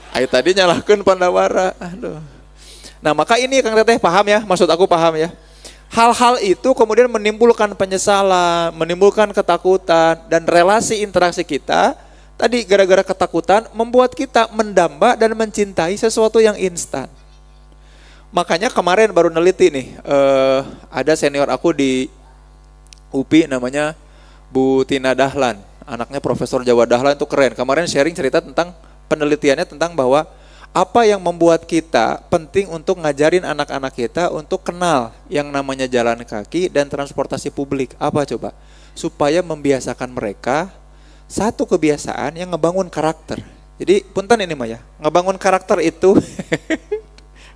Ayo tadi nyalahkan Pandawara. Aduh. Nah maka ini Kang Teteh paham ya, maksud aku paham ya. Hal-hal itu kemudian menimbulkan penyesalan, menimbulkan ketakutan, dan relasi interaksi kita tadi gara-gara ketakutan membuat kita mendamba dan mencintai sesuatu yang instan. Makanya kemarin baru neliti nih, ada senior aku di UPI namanya Bu Tina Dahlan, anaknya Profesor Jawa Dahlan, itu keren. Kemarin sharing cerita tentang penelitiannya tentang bahwa apa yang membuat kita penting untuk ngajarin anak-anak kita untuk kenal yang namanya jalan kaki dan transportasi publik. Apa coba? Supaya membiasakan mereka satu kebiasaan yang ngebangun karakter. Jadi punten ini Maya, ngebangun karakter itu,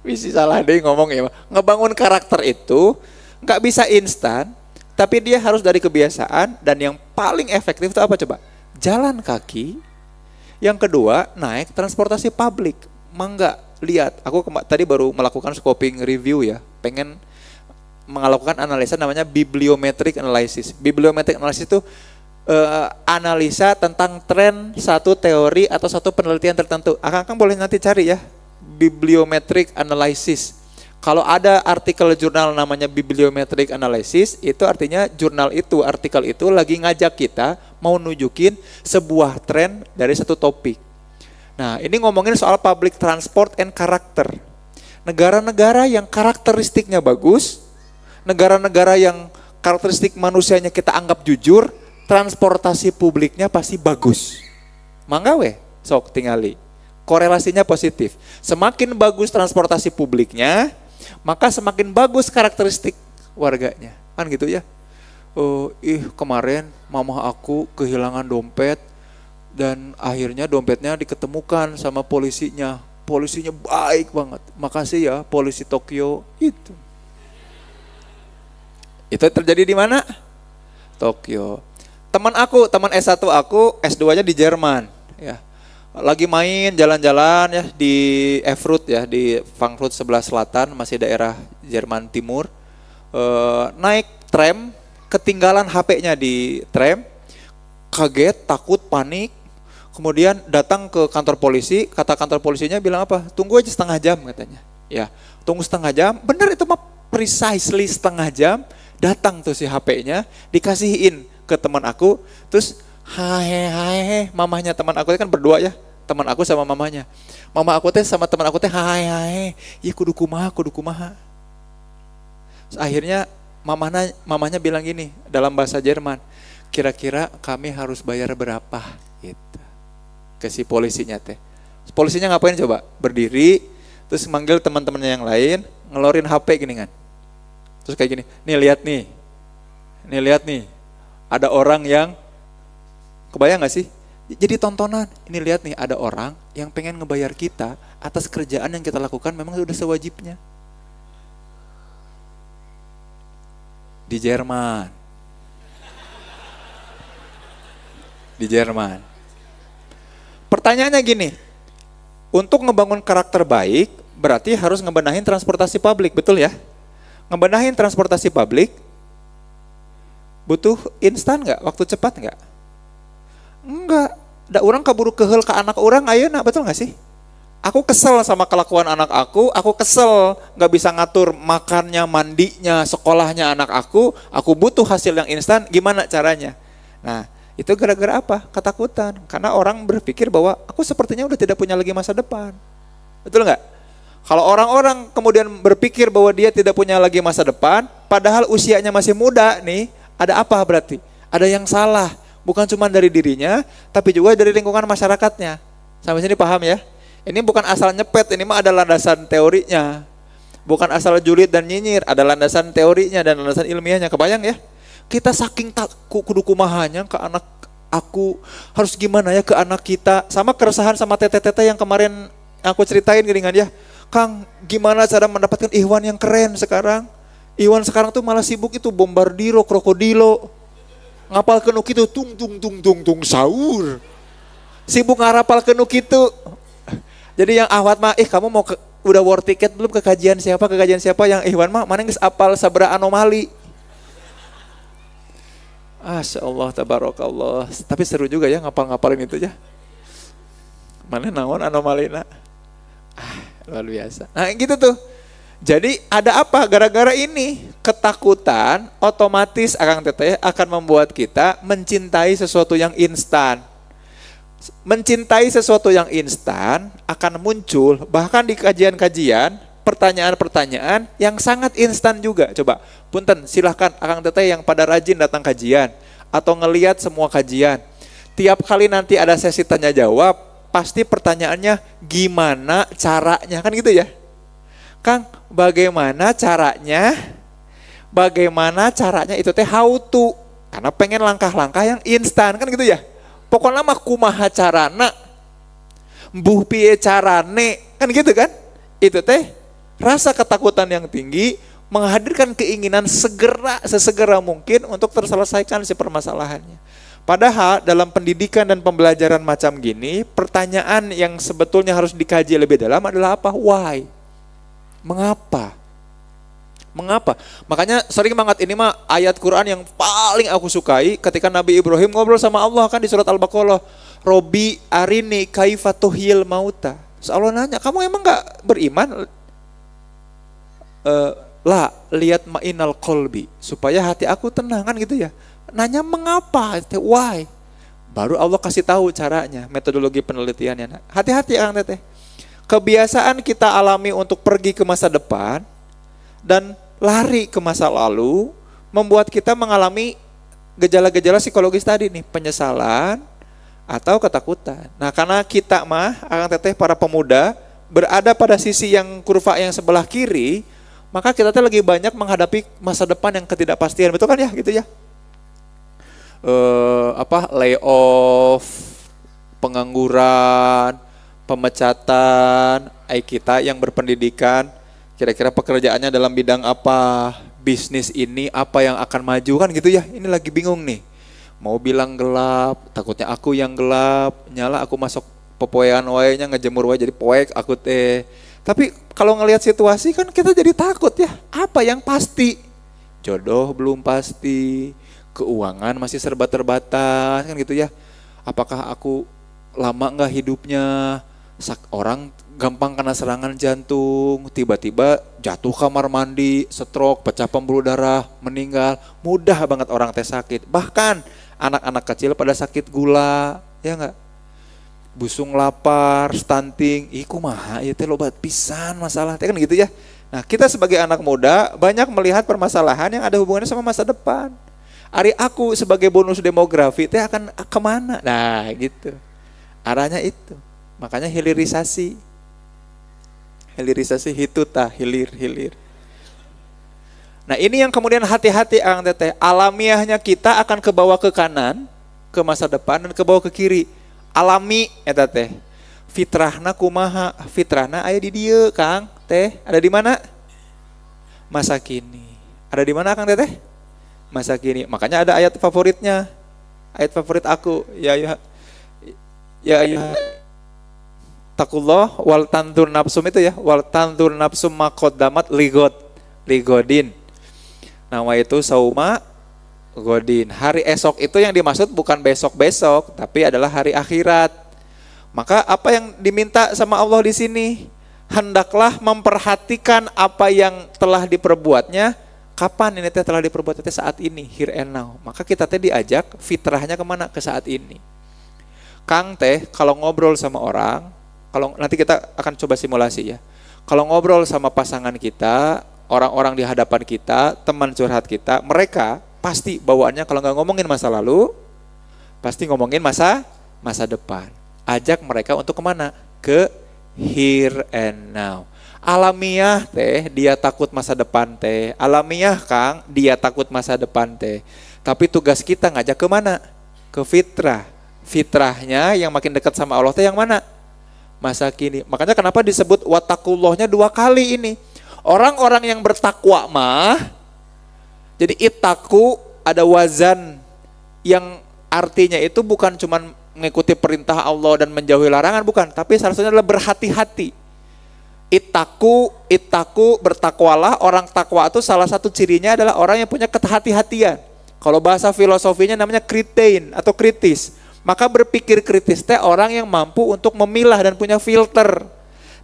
bisa salah deh ngomong ya, ngebangun karakter itu nggak bisa instan. Tapi dia harus dari kebiasaan, dan yang paling efektif itu apa coba? Jalan kaki. Yang kedua, naik transportasi publik. Mangga, lihat, aku tadi baru melakukan scoping review ya. Pengen melakukan analisa namanya bibliometric analysis. Bibliometric analysis itu analisa tentang tren satu teori atau satu penelitian tertentu. Akang boleh nanti cari ya, bibliometric analysis. Kalau ada artikel jurnal namanya bibliometric analysis, itu artinya jurnal itu, artikel itu lagi ngajak kita mau nunjukin sebuah tren dari satu topik. Nah, ini ngomongin soal public transport and karakter. Negara-negara yang karakteristiknya bagus, negara-negara yang karakteristik manusianya kita anggap jujur, transportasi publiknya pasti bagus. Mangga we, sok tingali. Korelasinya positif. Semakin bagus transportasi publiknya, maka semakin bagus karakteristik warganya. Kan gitu ya. Kemarin mama aku kehilangan dompet dan akhirnya dompetnya diketemukan sama polisinya. Polisinya baik banget. Makasih ya polisi Tokyo itu. Itu terjadi di mana? Tokyo. Teman S1 aku S2-nya di Jerman ya. Lagi main jalan-jalan ya di Erfurt ya, di Frankfurt sebelah selatan, masih daerah Jerman Timur. Naik tram, ketinggalan HP-nya di tram, kaget, takut, panik. Kemudian datang ke kantor polisi, kata kantor polisinya bilang apa? Tunggu aja setengah jam katanya. Ya, tunggu setengah jam. Bener itu mah precisely setengah jam. Datang tuh si HP-nya, dikasihin ke teman aku, terus hai, mamahnya teman aku kan berdua ya, teman aku sama mamanya. Mama aku teh sama teman aku teh hai, iya kudu kumaha. Terus akhirnya mamanya bilang gini dalam bahasa Jerman, kira-kira kami harus bayar berapa gitu. Ke si polisinya teh. Polisinya ngapain coba? Berdiri, terus manggil teman-temannya yang lain, ngeluarin HP gini kan. Terus kayak gini, nih lihat nih, ada orang yang, kebayang gak sih? Jadi tontonan, ini lihat nih ada orang yang pengen ngebayar kita atas kerjaan yang kita lakukan memang sudah sewajibnya. Di Jerman. Pertanyaannya gini, untuk ngebangun karakter baik berarti harus ngebenahin transportasi publik, betul ya? Ngebenahin transportasi publik butuh instan nggak? Waktu cepat nggak? Enggak. Da orang kaburu kehel ke anak orang ayeuna, betul nggak sih? Aku kesel sama kelakuan anak aku kesel nggak bisa ngatur makannya, mandinya, sekolahnya anak aku butuh hasil yang instan, gimana caranya? Nah, itu gara-gara apa? Ketakutan. Karena orang berpikir bahwa aku sepertinya udah tidak punya lagi masa depan. Betul nggak? Kalau orang-orang kemudian berpikir bahwa dia tidak punya lagi masa depan, padahal usianya masih muda nih, ada apa berarti? Ada yang salah, bukan cuma dari dirinya, tapi juga dari lingkungan masyarakatnya. Sampai sini paham ya? Ini bukan asal nyepet, ini mah ada landasan teorinya. Bukan asal julid dan nyinyir, ada landasan teorinya dan landasan ilmiahnya. Kebayang ya? Kita saking kudu kumahanya ke anak aku, harus gimana ya ke anak kita. Sama keresahan sama tete-tete yang kemarin aku ceritain gini kan ya. Kang, gimana cara mendapatkan Ikhwan yang keren sekarang? Ikhwan sekarang tuh malah sibuk itu bombardiro, krokodilo. Ngapal kenuk itu tung sahur. Sibuk ngarapal kenuk itu. Jadi yang ahwat mah, kamu mau udah war tiket belum ke kajian siapa yang Ikhwan mah mana geus apal sabra anomali. Masya Allah, tabarakallah. Tapi seru juga ya ngapal-ngapalin itu ya. Mana naon anomalina? Luar biasa. Nah gitu tuh. Jadi ada apa? Gara-gara ini ketakutan otomatis Akang Teteh akan membuat kita mencintai sesuatu yang instan. Mencintai sesuatu yang instan akan muncul bahkan di kajian-kajian pertanyaan-pertanyaan yang sangat instan juga. Coba, punten silahkan Akang Teteh yang pada rajin datang kajian atau ngelihat semua kajian. Tiap kali nanti ada sesi tanya jawab, pasti pertanyaannya gimana caranya, kan gitu ya. Kang, bagaimana caranya itu teh how to, karena pengen langkah-langkah yang instan, kan gitu ya. Pokoknya mah kumaha carana, mbuh piye carane, kan gitu kan. Itu teh rasa ketakutan yang tinggi menghadirkan keinginan sesegera mungkin untuk terselesaikan si permasalahannya. Padahal dalam pendidikan dan pembelajaran macam gini, pertanyaan yang sebetulnya harus dikaji lebih dalam adalah apa? Why? Mengapa? Makanya sering banget ini mah ayat Quran yang paling aku sukai ketika Nabi Ibrahim ngobrol sama Allah kan di surat Al-Baqarah. Robi arini kaifa tuhyil mauta. Terus Allah nanya, kamu emang gak beriman? Lihat ma'inal qalbi, supaya hati aku tenang, kan gitu ya. Nanya mengapa, why? Baru Allah kasih tahu caranya, metodologi penelitiannya. Hati-hati Kang Teteh. Kebiasaan kita alami untuk pergi ke masa depan dan lari ke masa lalu membuat kita mengalami gejala-gejala psikologis tadi nih, penyesalan atau ketakutan. Nah, karena kita mah akang teteh para pemuda berada pada sisi yang kurva yang sebelah kiri, maka kita teh lagi banyak menghadapi masa depan yang ketidakpastian, betul kan ya, gitu ya. Layoff, pengangguran, pemecatan, kita yang berpendidikan, kira-kira pekerjaannya dalam bidang apa, bisnis ini apa yang akan maju kan gitu ya. Ini lagi bingung nih. Mau bilang gelap, takutnya aku yang gelap, nyala aku masuk pepoean wae-nya ngejemur wae jadi poek aku teh. Tapi kalau ngelihat situasi kan kita jadi takut ya. Apa yang pasti? Jodoh belum pasti, keuangan masih serba terbatas kan gitu ya. Apakah aku lama nggak hidupnya? Orang gampang kena serangan jantung, tiba-tiba jatuh kamar mandi, stroke, pecah pembuluh darah, meninggal. Mudah banget orang teh sakit. Bahkan anak-anak kecil pada sakit gula, ya enggak? Busung lapar, stunting, kumaha ieu teh loba pisan masalah teh kan gitu ya. Nah, kita sebagai anak muda banyak melihat permasalahan yang ada hubungannya sama masa depan. Ari aku sebagai bonus demografi teh akan kemana? Nah, gitu. Arahnya itu. Makanya hilirisasi. Hilirisasi hitutah, hilir. Nah, ini yang kemudian hati-hati Akang Teteh. Alamiahnya kita akan kebawa ke kanan, ke masa depan, dan kebawa ke kiri. Alami eta teh. Fitrahna kumaha? Fitrahna aya di dieu, Kang Teh. Ada di mana? Masa kini. Ada di mana Kang Teteh? Masa kini. Makanya ada ayat favoritnya. Ayat favorit aku. Ya takullah wal tantur nafsum itu ya. Wal tantur nafsum maqaddamat ligodin. Nama itu sauma godin. Hari esok itu yang dimaksud bukan besok-besok, tapi adalah hari akhirat. Maka apa yang diminta sama Allah di sini? Hendaklah memperhatikan apa yang telah diperbuatnya. Kapan ini teh telah diperbuat teh? Saat ini, here and now. Maka kita teh diajak fitrahnya kemana? Ke saat ini. Kang teh kalau ngobrol sama orang, kalau nanti kita akan coba simulasi ya. Kalau ngobrol sama pasangan kita, orang-orang di hadapan kita, teman curhat kita, mereka pasti bawaannya kalau nggak ngomongin masa lalu, pasti ngomongin masa depan. Ajak mereka untuk kemana? Ke here and now. Alamiah teh dia takut masa depan teh. Alamiah Kang dia takut masa depan teh. Tapi tugas kita ngajak ke mana? Ke fitrah. Fitrahnya yang makin dekat sama Allah teh yang mana? Masa kini. Makanya kenapa disebut watakullahnya 2 kali ini. Orang-orang yang bertakwa mah, jadi itaku ada wazan yang artinya itu bukan cuma mengikuti perintah Allah dan menjauhi larangan, bukan. Tapi seharusnya adalah berhati-hati. Itaku bertakwalah. Orang takwa itu salah satu cirinya adalah orang yang punya kehati-hatian. Kalau bahasa filosofinya namanya kritain atau kritis. Maka berpikir kritis teh orang yang mampu untuk memilah dan punya filter.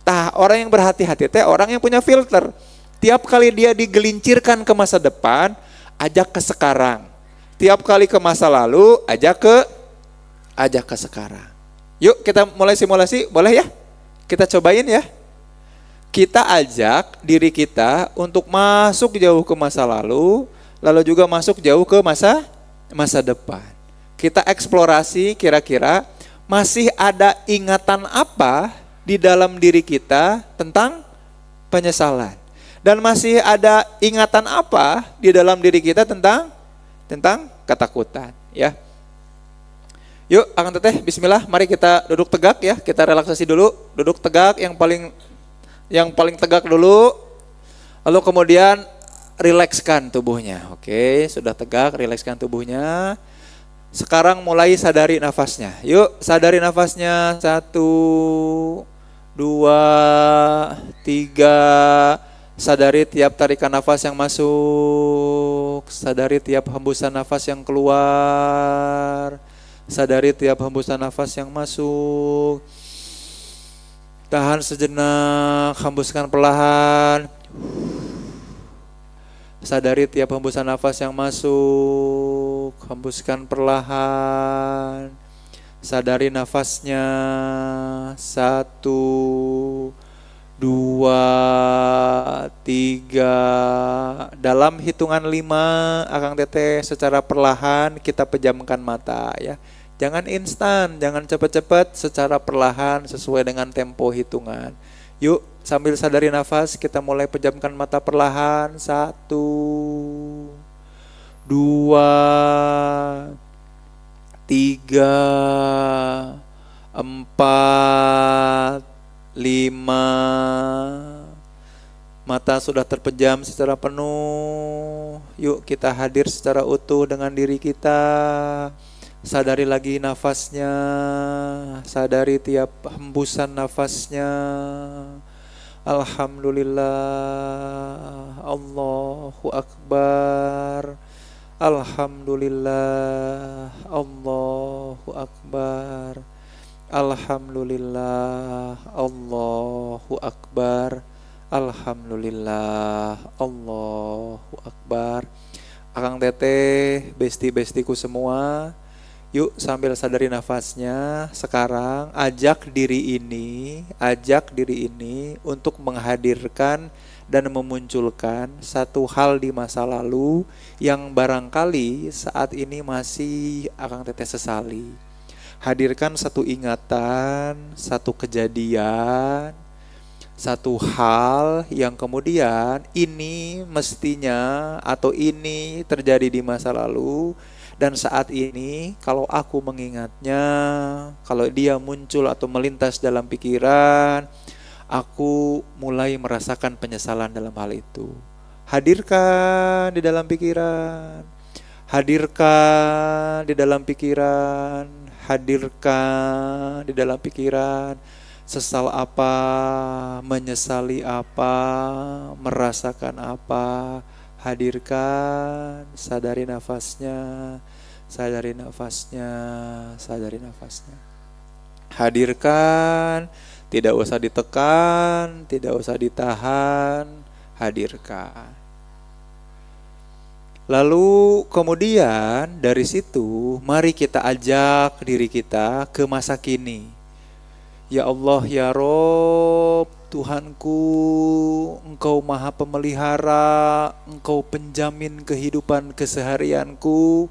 Tah, orang yang berhati-hati teh orang yang punya filter. Tiap kali dia digelincirkan ke masa depan, ajak ke sekarang. Tiap kali ke masa lalu, ajak ke sekarang. Yuk kita mulai simulasi, boleh ya? Kita cobain ya. Kita ajak diri kita untuk masuk jauh ke masa lalu juga masuk jauh ke masa depan. Kita eksplorasi kira-kira masih ada ingatan apa di dalam diri kita tentang penyesalan. Dan masih ada ingatan apa di dalam diri kita tentang ketakutan, ya. Yuk, Akang Teteh, bismillah, mari kita duduk tegak ya, kita relaksasi dulu, duduk tegak yang paling tegak dulu. Lalu kemudian rilekskan tubuhnya. Oke, sudah tegak, rilekskan tubuhnya. Sekarang mulai sadari nafasnya. Yuk, sadari nafasnya. 1, 2, 3. Sadari tiap tarikan nafas yang masuk. Sadari tiap hembusan nafas yang keluar. Sadari tiap hembusan nafas yang masuk. Tahan sejenak, hembuskan perlahan. Sadari tiap hembusan nafas yang masuk, hembuskan perlahan. Sadari nafasnya. 1, 2, 3. Dalam hitungan 5, Akang Teteh secara perlahan kita pejamkan mata ya. Jangan instan, jangan cepat-cepat, secara perlahan sesuai dengan tempo hitungan. Yuk sambil sadari nafas kita mulai pejamkan mata perlahan. 1, 2, 3, 4, 5. Mata sudah terpejam secara penuh. Yuk kita hadir secara utuh dengan diri kita. Sadari lagi nafasnya, sadari tiap hembusan nafasnya. Alhamdulillah, Allahu Akbar. Alhamdulillah, Allahu Akbar. Alhamdulillah, Allahu Akbar. Alhamdulillah, Allahu Akbar. Akang teteh, besti-bestiku semua, yuk sambil sadari nafasnya, sekarang ajak diri ini untuk menghadirkan dan memunculkan satu hal di masa lalu yang barangkali saat ini masih akang teteh sesali. Hadirkan satu ingatan, satu kejadian, satu hal yang kemudian ini mestinya atau ini terjadi di masa lalu. Dan saat ini kalau aku mengingatnya, kalau dia muncul atau melintas dalam pikiran, aku mulai merasakan penyesalan dalam hal itu. Hadirkan di dalam pikiran, hadirkan di dalam pikiran, hadirkan di dalam pikiran. Sesal apa, menyesali apa, merasakan apa. Hadirkan, sadari nafasnya, sadari nafasnya, sadari nafasnya. Hadirkan, tidak usah ditekan, tidak usah ditahan, hadirkan. Lalu kemudian dari situ mari kita ajak diri kita ke masa kini. Ya Allah, ya Rob, Tuhanku, Engkau maha pemelihara, Engkau penjamin kehidupan keseharianku.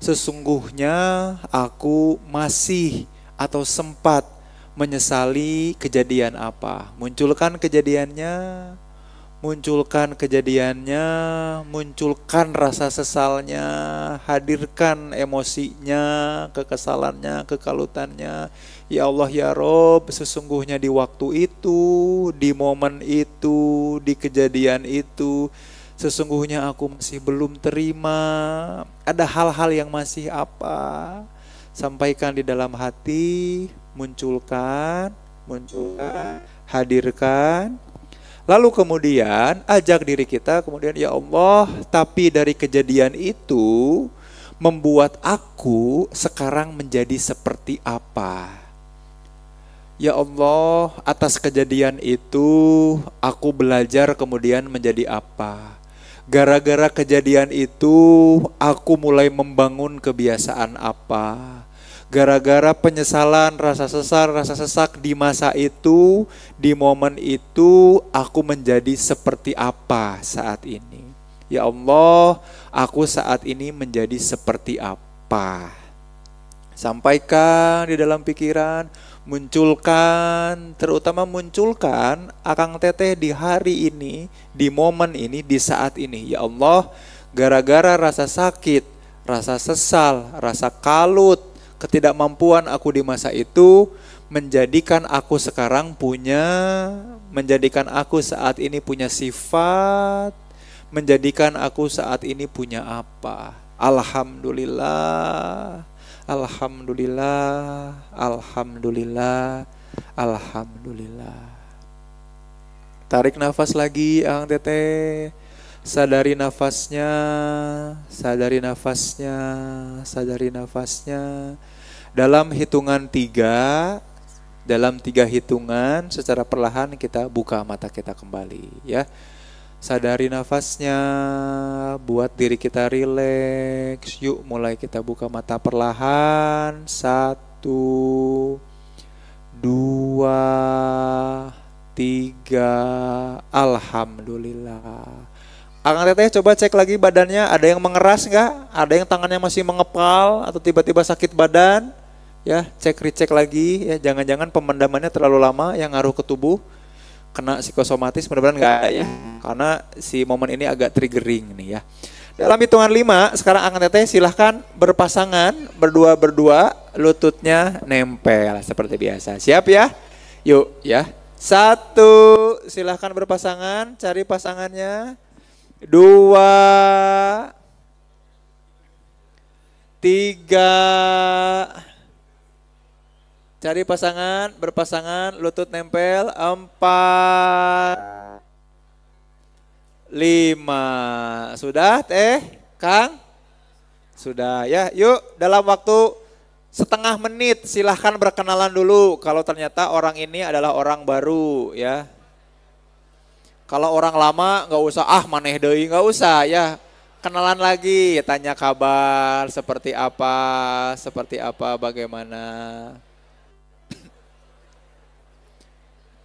Sesungguhnya aku masih atau sempat menyesali kejadian apa. Munculkan kejadiannya, munculkan rasa sesalnya, hadirkan emosinya, kekesalannya, kekalutannya. Ya Allah, ya Rob, sesungguhnya di waktu itu, di momen itu, di kejadian itu, sesungguhnya aku masih belum terima. Ada hal-hal yang masih apa? Sampaikan di dalam hati, munculkan, hadirkan. Lalu kemudian ajak diri kita, kemudian ya Allah, tapi dari kejadian itu membuat aku sekarang menjadi seperti apa? Ya Allah, atas kejadian itu aku belajar kemudian menjadi apa? Gara-gara kejadian itu aku mulai membangun kebiasaan apa? Gara-gara penyesalan, rasa sesal, rasa sesak di masa itu, di momen itu, aku menjadi seperti apa saat ini? Ya Allah, aku saat ini menjadi seperti apa? Sampaikan di dalam pikiran, munculkan, terutama munculkan akang teteh di hari ini, di momen ini, di saat ini. Ya Allah, gara-gara rasa sakit, rasa sesal, rasa kalut, ketidakmampuan aku di masa itu menjadikan aku sekarang menjadikan aku saat ini punya sifat, menjadikan aku saat ini punya apa? Alhamdulillah, alhamdulillah, alhamdulillah, alhamdulillah. Tarik nafas lagi, Ang Teteh. Sadari nafasnya, sadari nafasnya, sadari nafasnya. Dalam hitungan 3, dalam 3 hitungan secara perlahan kita buka mata kita kembali, ya. Sadari nafasnya, buat diri kita rileks. Yuk mulai kita buka mata perlahan. 1, 2, 3. Alhamdulillah. Akang Teteh coba cek lagi badannya, ada yang mengeras nggak? Ada yang tangannya masih mengepal atau tiba-tiba sakit badan? Ya, recheck lagi ya, jangan-jangan pemendamannya terlalu lama yang ngaruh ke tubuh, kena psikosomatis, mudah-mudahan enggak ya. Karena si momen ini agak triggering nih ya. Dalam hitungan 5, sekarang Akang Teteh silahkan berpasangan, berdua-berdua, lututnya nempel seperti biasa. Siap ya? Yuk ya. 1, silahkan berpasangan, cari pasangannya. 2, 3, cari pasangan, berpasangan, lutut nempel. 4, 5. Sudah Teh, Kang? Sudah ya. Yuk dalam waktu setengah menit silahkan berkenalan dulu. Kalau ternyata orang ini adalah orang baru ya. Kalau orang lama nggak usah maneh deui, nggak usah ya. Kenalan lagi, tanya kabar seperti apa, bagaimana.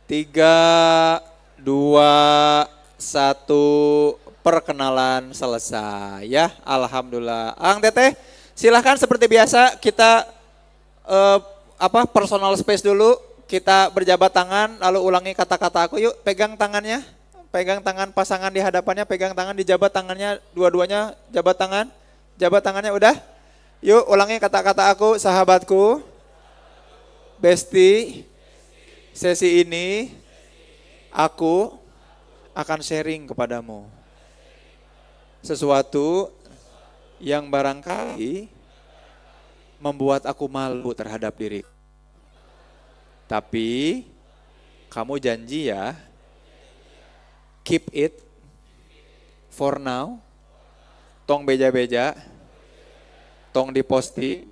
3, 2, 1, perkenalan selesai ya. Alhamdulillah. Akang Teteh silahkan seperti biasa kita personal space dulu. Kita berjabat tangan lalu ulangi kata-kata aku. Yuk pegang tangannya. Pegang tangan pasangan di hadapannya, pegang tangan, dijabat tangannya, dua-duanya jabat tangan. Jabat tangannya udah. Yuk ulangi kata-kata aku, sahabatku. Besti, sesi ini aku akan sharing kepadamu sesuatu yang barangkali membuat aku malu terhadap diri. Tapi kamu janji ya, keep it for now. Tong beja-beja, tong diposti,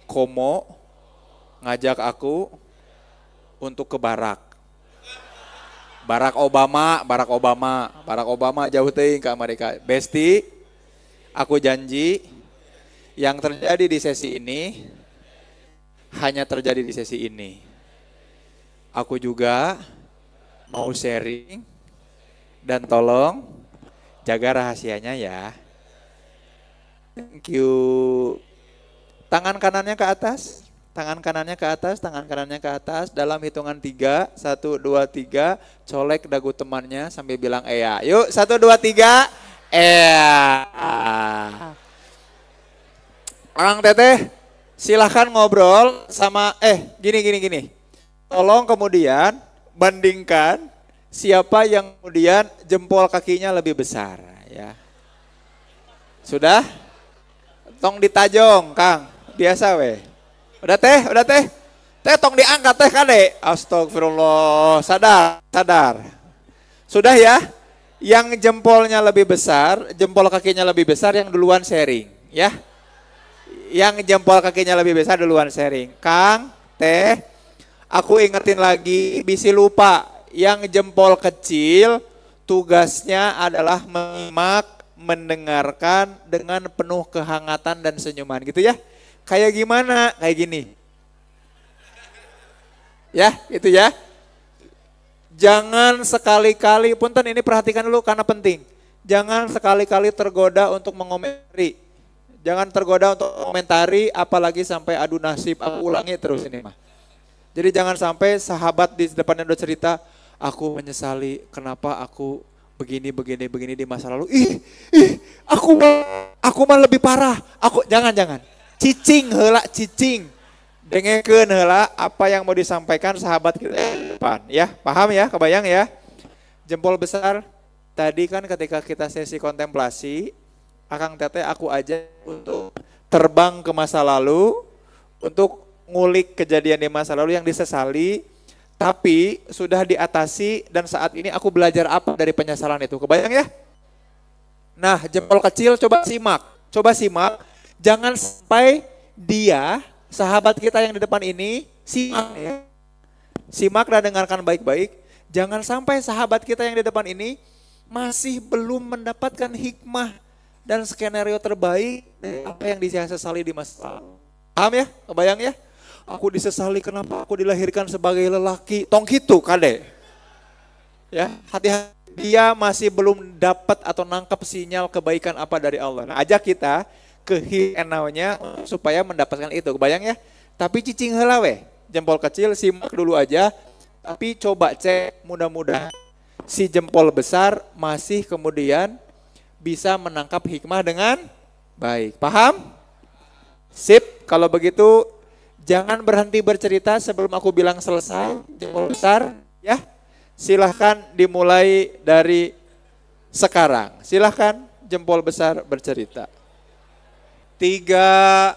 komo ngajak aku untuk ke Barack Obama jauh teuing ke Amerika. Besti, aku janji yang terjadi di sesi ini hanya terjadi di sesi ini. Aku juga mau sharing dan tolong jaga rahasianya ya. Thank you. Tangan kanannya ke atas. Tangan kanannya ke atas, tangan kanannya ke atas. Dalam hitungan 3, 1, 2, 3. Colek dagu temannya sambil bilang iya. Yuk 1, 2, 3. Akang Teteh silahkan ngobrol sama gini. Tolong kemudian bandingkan siapa yang kemudian jempol kakinya lebih besar ya. Sudah? Tong ditajong Kang, biasa weh. Udah teh. Teh tong diangkat teh kade. Astagfirullah, sadar. Sudah ya? Yang jempolnya lebih besar, jempol kakinya lebih besar yang duluan sharing ya. Yang jempol kakinya lebih besar duluan sharing. Kang, Teh, aku ingetin lagi, bisi lupa. Yang jempol kecil tugasnya adalah menyimak, mendengarkan dengan penuh kehangatan dan senyuman gitu ya. Kayak gimana? Kayak gini. Ya, gitu ya. Jangan sekali-kali, punten ini perhatikan dulu karena penting. Jangan sekali-kali tergoda untuk mengomentari. Jangan tergoda untuk mengomentari apalagi sampai adu nasib. Aku ulangi terus ini mah. Jadi jangan sampai sahabat di depannya udah cerita, aku menyesali kenapa aku begini di masa lalu. Aku mah lebih parah. Jangan. Cicing. Dengekeun heula apa yang mau disampaikan sahabat kita di depan ya. Paham ya? Kebayang ya? Jempol besar tadi kan ketika kita sesi kontemplasi, Akang Teteh aku ajak untuk terbang ke masa lalu, untuk ngulik kejadian di masa lalu yang disesali, tapi sudah diatasi dan saat ini aku belajar apa dari penyesalan itu. Kebayang ya? Nah, jempol kecil coba simak. Jangan sampai dia, sahabat kita yang di depan ini, simak dan dengarkan baik-baik. Jangan sampai sahabat kita yang di depan ini masih belum mendapatkan hikmah dan skenario terbaik apa yang dia sesali di masa lalu. Paham ya? Kebayang ya? Aku disesali kenapa aku dilahirkan sebagai lelaki. Tong gitu kade. Ya, hati-hati, dia masih belum dapat atau nangkap sinyal kebaikan apa dari Allah. Nah, ajak kita ke here and now-nya supaya mendapatkan itu. Kebayang ya? Tapi cicing heula weh, jempol kecil simak dulu aja. Tapi coba cek, mudah-mudahan si jempol besar masih kemudian bisa menangkap hikmah dengan baik. Paham? Sip, kalau begitu jangan berhenti bercerita sebelum aku bilang selesai. Jempol besar ya. Silahkan dimulai dari sekarang. Silahkan jempol besar bercerita. 3,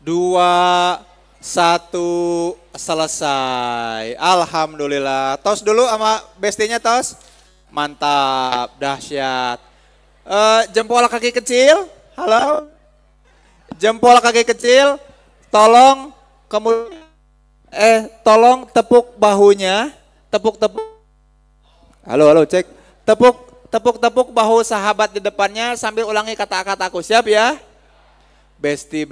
2, 1, selesai. Alhamdulillah. Tos dulu sama bestinya tos. Mantap, dahsyat. Jempol kaki kecil. Halo. Jempol kaki kecil. Tolong tolong tepuk bahunya. Tepuk. Halo, cek. Tepuk bahu sahabat di depannya sambil ulangi kata-kataku. Siap ya? Besti.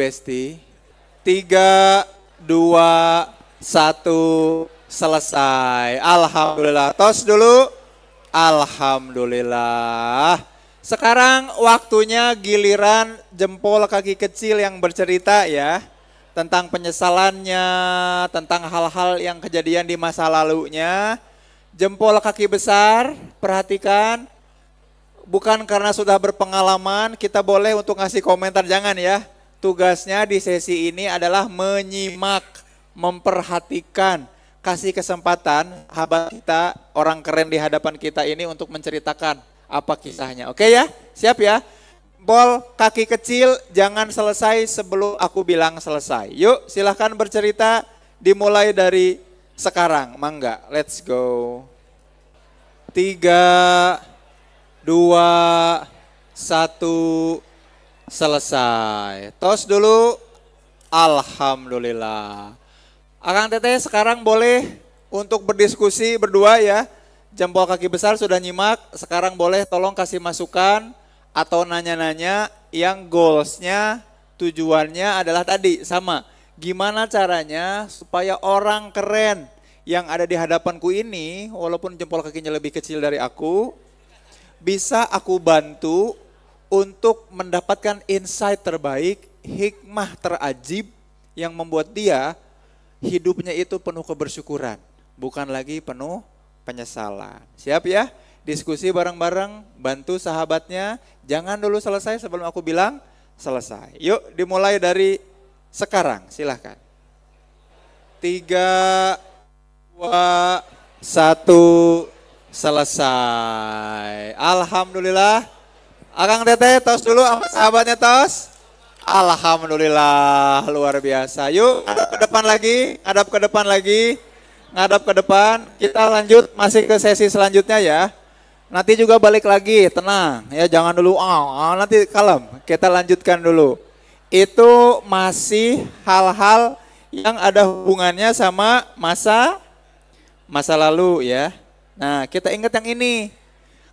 3, 2, 1, selesai. Alhamdulillah. Tos dulu. Alhamdulillah. Sekarang waktunya giliran jempol kaki kecil yang bercerita ya. Tentang penyesalannya, tentang hal-hal yang kejadian di masa lalunya. Jempol kaki besar, perhatikan. Bukan karena sudah berpengalaman, kita boleh untuk ngasih komentar, jangan ya. Tugasnya di sesi ini adalah menyimak, memperhatikan, kasih kesempatan sahabat kita, orang keren di hadapan kita ini untuk menceritakan apa kisahnya. Oke ya, siap ya? Bol kaki kecil jangan selesai sebelum aku bilang selesai. Yuk silahkan bercerita, dimulai dari sekarang, mangga, let's go. 3, 2, 1, selesai. Tos dulu. Alhamdulillah. Akang Teteh sekarang boleh untuk berdiskusi berdua ya. Jempol kaki besar sudah nyimak. Sekarang boleh tolong kasih masukan atau nanya-nanya yang goalsnya, tujuannya adalah tadi sama. Gimana caranya supaya orang keren yang ada di hadapanku ini, walaupun jempol kakinya lebih kecil dari aku, bisa aku bantu untuk mendapatkan insight terbaik, hikmah terajib yang membuat dia hidupnya itu penuh kebersyukuran, bukan lagi penuh penyesalan. Siap ya? Diskusi bareng-bareng, bantu sahabatnya. Jangan dulu selesai sebelum aku bilang selesai. Yuk dimulai dari sekarang, silahkan. 3, 2, 1, selesai. Alhamdulillah. Akang Teteh tos dulu sama sahabatnya tos. Alhamdulillah, luar biasa. Yuk ngadap ke depan. Kita lanjut masih ke sesi selanjutnya ya. Nanti juga balik lagi, tenang ya, jangan dulu nanti kalem. Kita lanjutkan dulu. Itu masih hal-hal yang ada hubungannya sama masa lalu ya. Nah, kita ingat yang ini.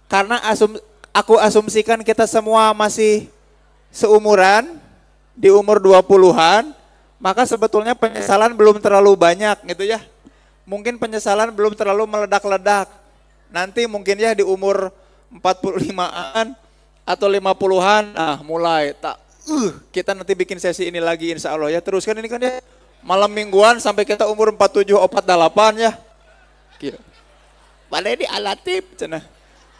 Karena aku asumsikan kita semua masih seumuran, di umur 20-an, maka sebetulnya penyesalan belum terlalu banyak gitu ya. Mungkin penyesalan belum terlalu meledak-ledak. Nanti mungkin ya di umur 45-an atau 50-an, mulai kita nanti bikin sesi ini lagi insya Allah ya. Teruskan ini kan ya malam mingguan sampai kita umur 47, 48 ya. Kira. Padahal ini alatif cenah.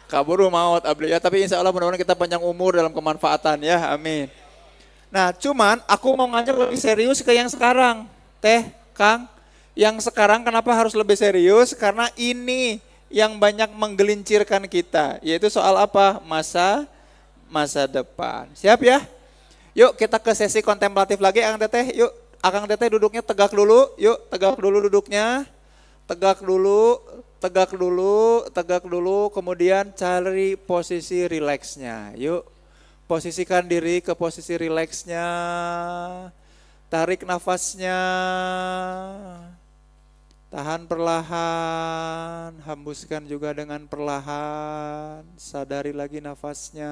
Kaburu maut abli ya, tapi insya Allah mudah-mudahan kita panjang umur dalam kemanfaatan ya, amin. Nah cuman aku mau ngajak lebih serius ke yang sekarang, Teh, Kang. Yang sekarang kenapa harus lebih serius? Karena ini yang banyak menggelincirkan kita, yaitu soal apa? Masa depan. Siap ya? Yuk kita ke sesi kontemplatif lagi, Akang Teteh. Yuk, Akang Teteh duduknya tegak dulu. Yuk, tegak dulu duduknya. Tegak dulu, kemudian cari posisi rileksnya. Yuk, posisikan diri ke posisi rileksnya. Tarik nafasnya. Tahan perlahan, hembuskan juga dengan perlahan. Sadari lagi nafasnya.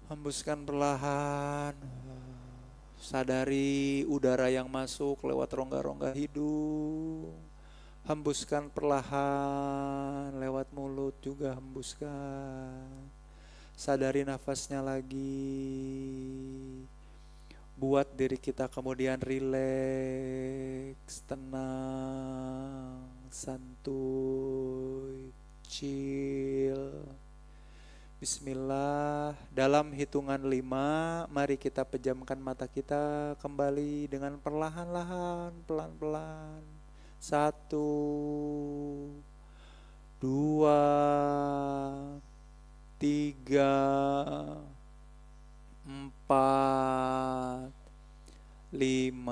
Hembuskan perlahan. Sadari udara yang masuk lewat rongga-rongga hidung. Hembuskan perlahan, lewat mulut juga hembuskan. Sadari nafasnya lagi. Buat diri kita kemudian rileks, tenang, santuy, chill. Bismillah. Dalam hitungan 5, mari kita pejamkan mata kita kembali dengan perlahan-lahan, pelan-pelan. 1, 2, 3, 4, 5.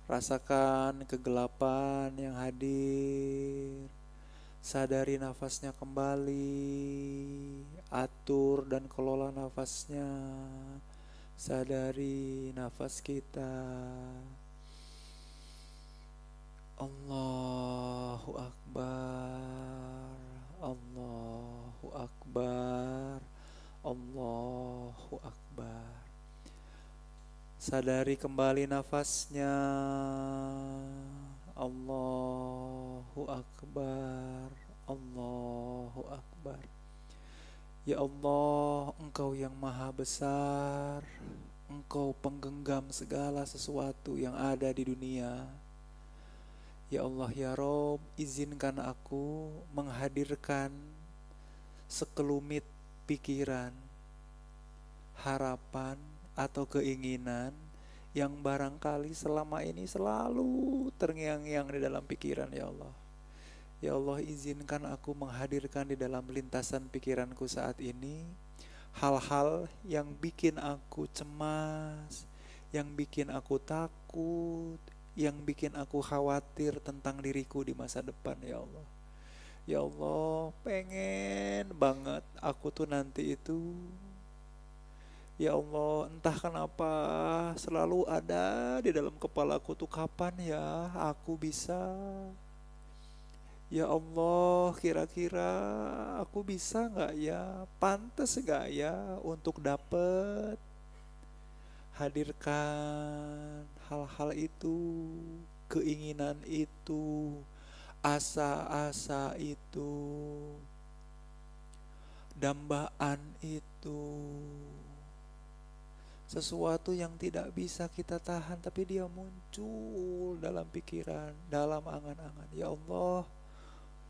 Rasakan kegelapan yang hadir. Sadari nafasnya kembali. Atur dan kelola nafasnya. Sadari nafas kita. Allahu Akbar. Allahu Akbar. Allahu Akbar. Sadari kembali nafasnya. Allahu Akbar. Allahu Akbar. Ya Allah, Engkau yang maha besar. Engkau penggenggam segala sesuatu yang ada di dunia. Ya Allah ya Rob, izinkan aku menghadirkan sekelumit pikiran, harapan atau keinginan yang barangkali selama ini selalu terngiang-ngiang di dalam pikiran ya Allah. Ya Allah, izinkan aku menghadirkan di dalam lintasan pikiranku saat ini hal-hal yang bikin aku cemas, yang bikin aku takut, yang bikin aku khawatir tentang diriku di masa depan ya Allah. Ya Allah, pengen banget aku tuh nanti itu, ya Allah, entah kenapa selalu ada di dalam kepalaku tuh kapan ya aku bisa. Ya Allah, kira-kira aku bisa gak ya, pantas gak ya untuk dapet. Hadirkan hal-hal itu, keinginan itu, asa-asa itu, dambaan itu. Sesuatu yang tidak bisa kita tahan tapi dia muncul dalam pikiran, dalam angan-angan. Ya Allah,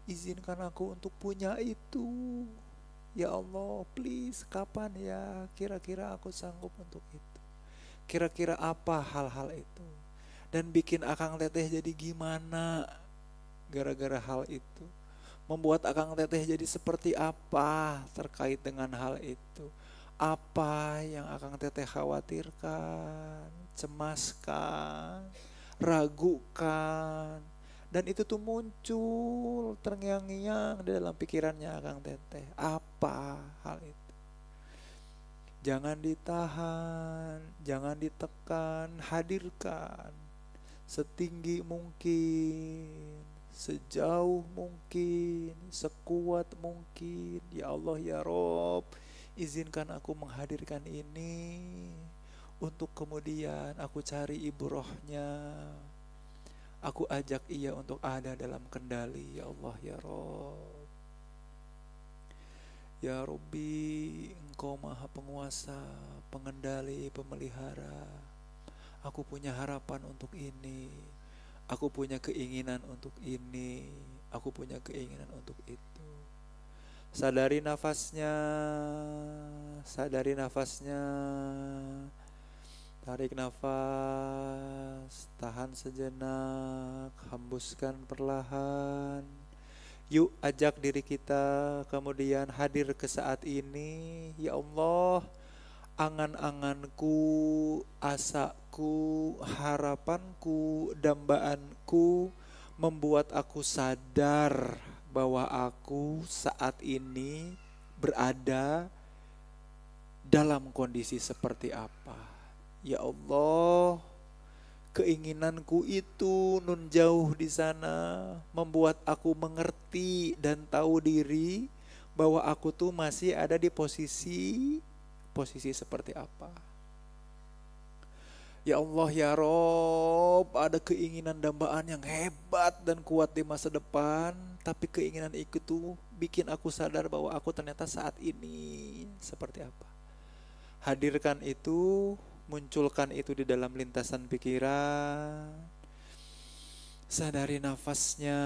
izinkan aku untuk punya itu. Ya Allah, please, kapan ya kira-kira aku sanggup untuk itu? Kira-kira apa hal-hal itu? Dan bikin Akang Teteh jadi gimana gara-gara hal itu? Membuat Akang Teteh jadi seperti apa terkait dengan hal itu? Apa yang Akang Teteh khawatirkan, cemaskan, ragukan? Dan itu tuh muncul terngiang-ngiang di dalam pikirannya Akang Teteh. Apa hal itu? Jangan ditahan, jangan ditekan, hadirkan setinggi mungkin, sejauh mungkin, sekuat mungkin. Ya Allah ya Rob, izinkan aku menghadirkan ini untuk kemudian aku cari ibu rohnya. Aku ajak ia untuk ada dalam kendali. Ya Allah ya Rob. Ya Rabbi, Engkau maha penguasa, pengendali, pemelihara. Aku punya harapan untuk ini. Aku punya keinginan untuk ini. Aku punya keinginan untuk itu. Sadari nafasnya. Sadari nafasnya. Tarik nafas, tahan sejenak, hembuskan perlahan. Yuk ajak diri kita kemudian hadir ke saat ini. Ya Allah, angan-anganku, asaku, harapanku, dambaanku membuat aku sadar bahwa aku saat ini berada dalam kondisi seperti apa. Ya Allah, keinginanku itu nun jauh di sana membuat aku mengerti dan tahu diri bahwa aku tuh masih ada di posisi seperti apa. Ya Allah ya Rob, ada keinginan dambaan yang hebat dan kuat di masa depan, tapi keinginan itu tuh bikin aku sadar bahwa aku ternyata saat ini seperti apa. Hadirkan itu munculkan itu di dalam lintasan pikiran. Sadari nafasnya,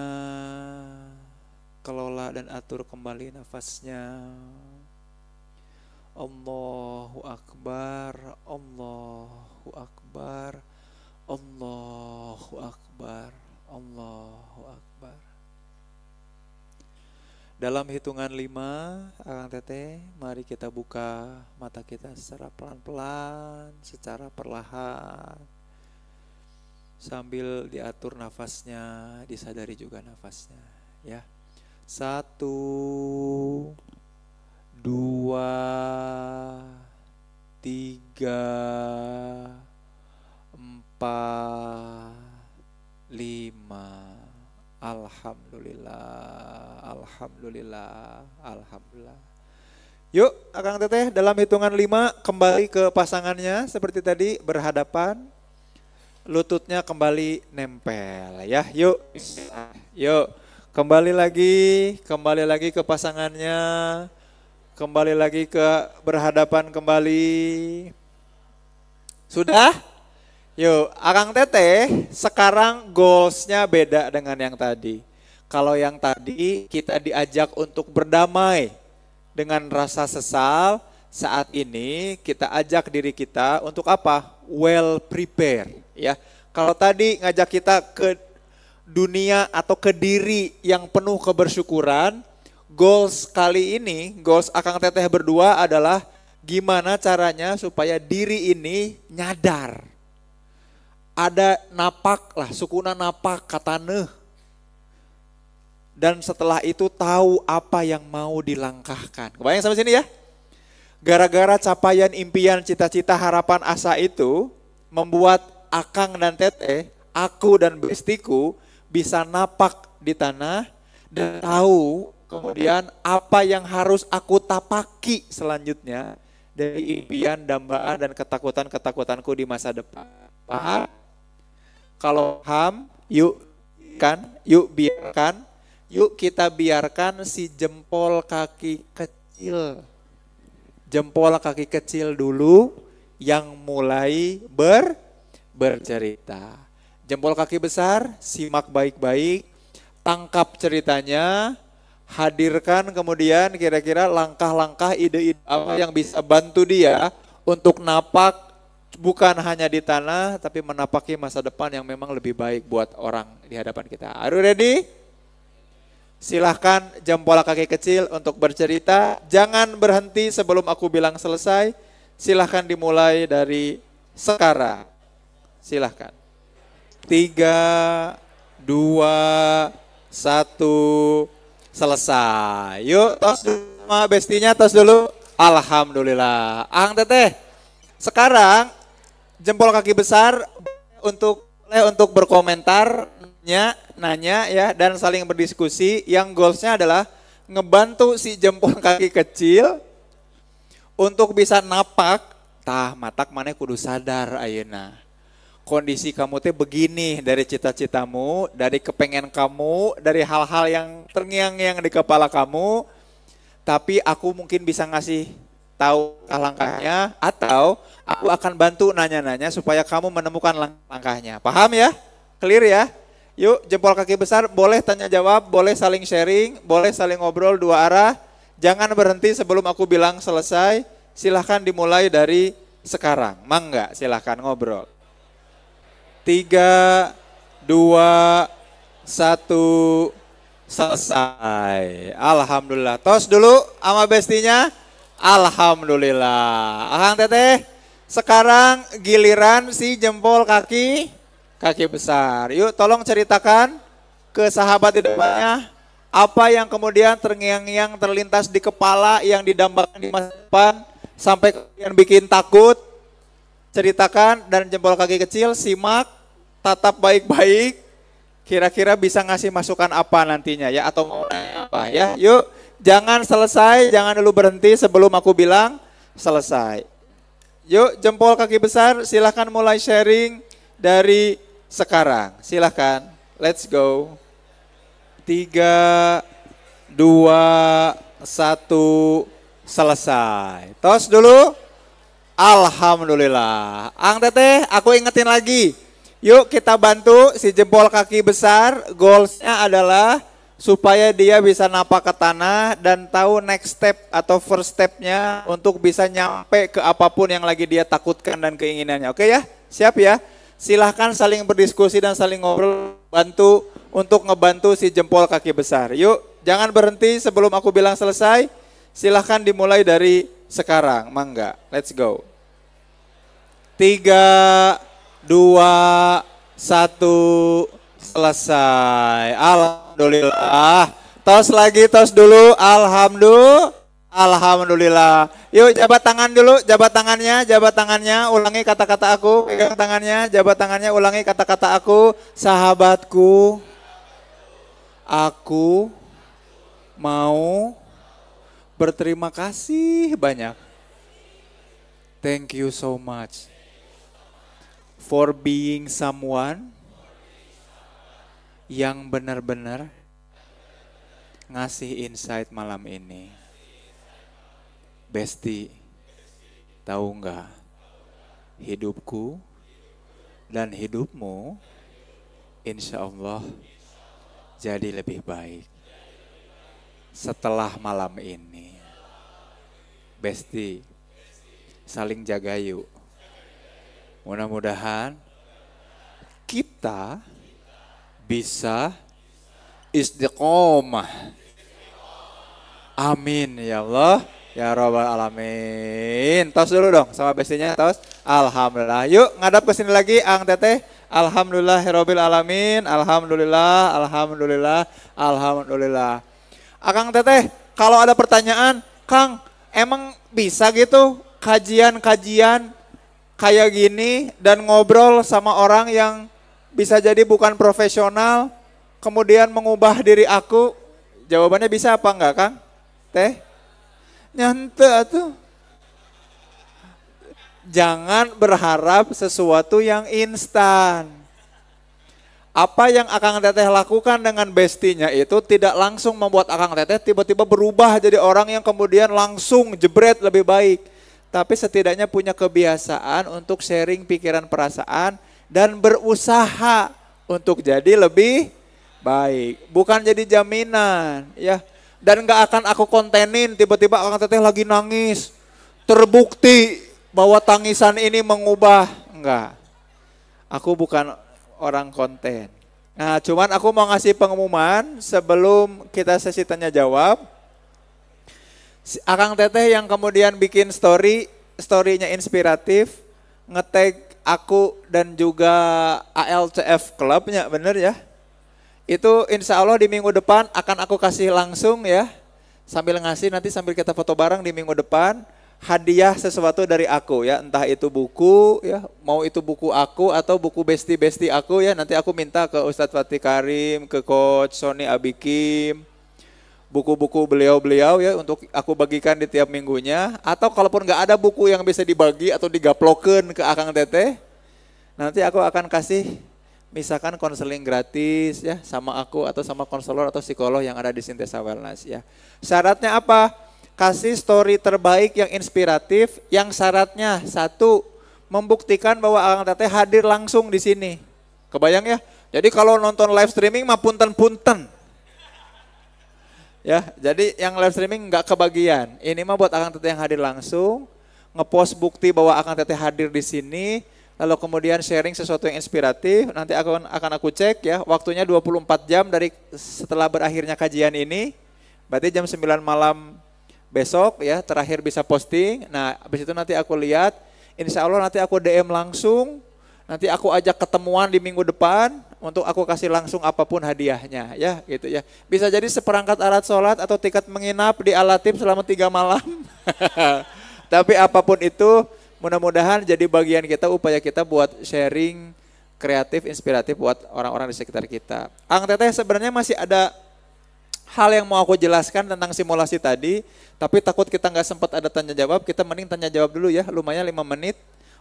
kelola dan atur kembali nafasnya. Allahu Akbar, Allahu Akbar, Allahu Akbar, Allahu Akbar. Dalam hitungan 5, Akang Teteh, mari kita buka mata kita secara pelan-pelan, secara perlahan. Sambil diatur nafasnya, disadari juga nafasnya, ya. 1, 2, 3, 4, 5. Alhamdulillah, alhamdulillah, alhamdulillah. Yuk, Akang Teteh, dalam hitungan 5 kembali ke pasangannya seperti tadi, berhadapan. Lututnya kembali nempel, ya. Yuk, yuk, kembali lagi ke pasangannya, kembali lagi ke berhadapan kembali. Sudah? Yuk, Akang Teteh, sekarang goalsnya beda dengan yang tadi. Kalau yang tadi kita diajak untuk berdamai dengan rasa sesal, saat ini kita ajak diri kita untuk apa? Well prepared, ya. Kalau tadi ngajak kita ke dunia atau ke diri yang penuh kebersyukuran, goals kali ini, goals Akang Teteh berdua adalah gimana caranya supaya diri ini nyadar. Ada napak lah, sukuna napak kataneh. Dan setelah itu tahu apa yang mau dilangkahkan. Kebayang sampai sini ya? Gara-gara capaian impian, cita-cita, harapan, asa itu membuat Akang dan Teteh, aku dan bestiku bisa napak di tanah dan tahu kemudian apa yang harus aku tapaki selanjutnya dari impian, dambaan, dan ketakutan-ketakutanku di masa depan. Paham? Kalau paham, yuk kita biarkan si jempol kaki kecil dulu yang mulai bercerita. Jempol kaki besar, simak baik-baik, tangkap ceritanya, hadirkan kemudian kira-kira langkah-langkah, ide-ide apa yang bisa bantu dia untuk napak bukan hanya di tanah tapi menapaki masa depan yang memang lebih baik buat orang di hadapan kita. Are you ready? Silahkan jempol kaki kecil untuk bercerita. Jangan berhenti sebelum aku bilang selesai. Silahkan dimulai dari sekarang. Silahkan. 3, 2, 1, selesai. Yuk tos dulu sama bestinya, tos dulu. Alhamdulillah. Akang Teteh, sekarang jempol kaki besar untuk berkomentar, nanya ya, dan saling berdiskusi. Yang goalsnya adalah ngebantu si jempol kaki kecil untuk bisa napak. Tah matak maneh kudu sadar ayeuna. Kondisi kamu teh begini dari cita-citamu, dari kepengen kamu, dari hal-hal yang terngiang-ngiang di kepala kamu. Tapi aku mungkin bisa ngasih tahu langkahnya, atau aku akan bantu nanya-nanya supaya kamu menemukan langkahnya. Paham ya? Clear ya? Yuk, jempol kaki besar, boleh tanya jawab, boleh saling sharing, boleh saling ngobrol dua arah. Jangan berhenti sebelum aku bilang selesai. Silahkan dimulai dari sekarang. Mangga, silahkan ngobrol. 3, 2, 1, selesai. Alhamdulillah. Tos dulu sama bestinya. Alhamdulillah. Akang Teteh, sekarang giliran si jempol kaki besar. Yuk tolong ceritakan ke sahabat di depannya apa yang kemudian terngiang-ngiang terlintas di kepala yang didambakan di masa depan sampai kemudian bikin takut. Ceritakan, dan jempol kaki kecil simak, tatap baik-baik. Kira-kira bisa ngasih masukan apa nantinya ya, atau mau apa ya. Yuk, jangan selesai, jangan dulu berhenti sebelum aku bilang selesai. Yuk, jempol kaki besar silahkan mulai sharing dari sekarang. Silahkan, let's go. 3, 2, 1, selesai. Tos dulu. Alhamdulillah. Ang teteh, aku ingetin lagi. Yuk kita bantu si jempol kaki besar. Goalsnya adalah supaya dia bisa napak ke tanah dan tahu next step atau first stepnya untuk bisa nyampe ke apapun yang lagi dia takutkan dan keinginannya. Oke ya? Siap ya? Silahkan saling berdiskusi dan saling ngobrol. Bantu untuk ngebantu si jempol kaki besar. Yuk, jangan berhenti sebelum aku bilang selesai. Silahkan dimulai dari sekarang. Mangga, let's go. 3, 2, 1, selesai. Alhamdulillah. Tos lagi, tos dulu. Alhamdulillah. Yuk jabat tangan dulu, jabat tangannya, ulangi kata-kata aku, pegang tangannya, jabat tangannya, ulangi kata-kata aku. Sahabatku, aku mau berterima kasih banyak. Thank you so much for being someone yang benar-benar ngasih insight malam ini. Besti, tahu nggak? Hidupku dan hidupmu insya Allah jadi lebih baik setelah malam ini. Besti, saling jaga yuk. Mudah-mudahan kita bisa istiqomah. Amin ya Allah, ya Rabbal Alamin. Tos dulu dong sama bestinya, tos. Alhamdulillah. Yuk ngadap ke sini lagi, Ang Teteh. Alhamdulillahirabbil alamin. Alhamdulillah, alhamdulillah, alhamdulillah. Akang Teteh, kalau ada pertanyaan, Kang, emang bisa gitu kajian-kajian kayak gini dan ngobrol sama orang yang bisa jadi bukan profesional, kemudian mengubah diri aku? Jawabannya bisa apa enggak, Kang? Teh? Nyante tuh. Jangan berharap sesuatu yang instan. Apa yang Akang Teteh lakukan dengan bestinya itu tidak langsung membuat Akang Teteh tiba-tiba berubah jadi orang yang kemudian langsung jebret lebih baik. Tapi setidaknya punya kebiasaan untuk sharing pikiran perasaan dan berusaha untuk jadi lebih baik. Bukan jadi jaminan ya. Dan gak akan aku kontenin tiba-tiba Akang Teteh lagi nangis. Terbukti bahwa tangisan ini mengubah. Enggak. Aku bukan orang konten. Nah, cuman aku mau ngasih pengumuman sebelum kita sesi tanya jawab. Akang Teteh yang kemudian bikin story-nya inspiratif, nge-tag aku dan juga ALCF Clubnya, bener ya? Itu insya Allah di minggu depan akan aku kasih langsung ya. Sambil ngasih nanti sambil kita foto bareng di minggu depan. Hadiah sesuatu dari aku ya, entah itu buku ya, mau itu buku aku atau buku besti-besti aku ya, nanti aku minta ke Ustadz Fatih Karim, ke Coach Sony Abikim, buku-buku beliau-beliau ya untuk aku bagikan di tiap minggunya, atau kalaupun nggak ada buku yang bisa dibagi atau digaploken ke Akang Teteh, nanti aku akan kasih misalkan konseling gratis ya sama aku atau sama konselor atau psikolog yang ada di Sintesa Wellness ya. Syaratnya apa? Kasih story terbaik yang inspiratif, yang syaratnya satu, membuktikan bahwa Akang Teteh hadir langsung di sini. Kebayang ya? Jadi kalau nonton live streaming mah punten-punten. Ya, jadi yang live streaming nggak kebagian. Ini mah buat Akang Teteh yang hadir langsung, ngepost bukti bahwa Akang Teteh hadir di sini, lalu kemudian sharing sesuatu yang inspiratif. Nanti akan aku cek ya, waktunya 24 jam dari setelah berakhirnya kajian ini. Berarti jam 9 malam besok ya terakhir bisa posting. Nah habis itu nanti aku lihat, insya Allah nanti aku DM langsung, nanti aku ajak ketemuan di minggu depan untuk aku kasih langsung apapun hadiahnya ya gitu ya. Bisa jadi seperangkat alat sholat atau tiket menginap di Al-Latif selama 3 malam. Tapi apapun itu mudah-mudahan jadi bagian kita, upaya kita buat sharing kreatif, inspiratif buat orang-orang di sekitar kita. Ang Teteh sebenarnya masih ada hal yang mau aku jelaskan tentang simulasi tadi, tapi takut kita nggak sempat ada tanya jawab, kita mending tanya jawab dulu ya, lumayan 5 menit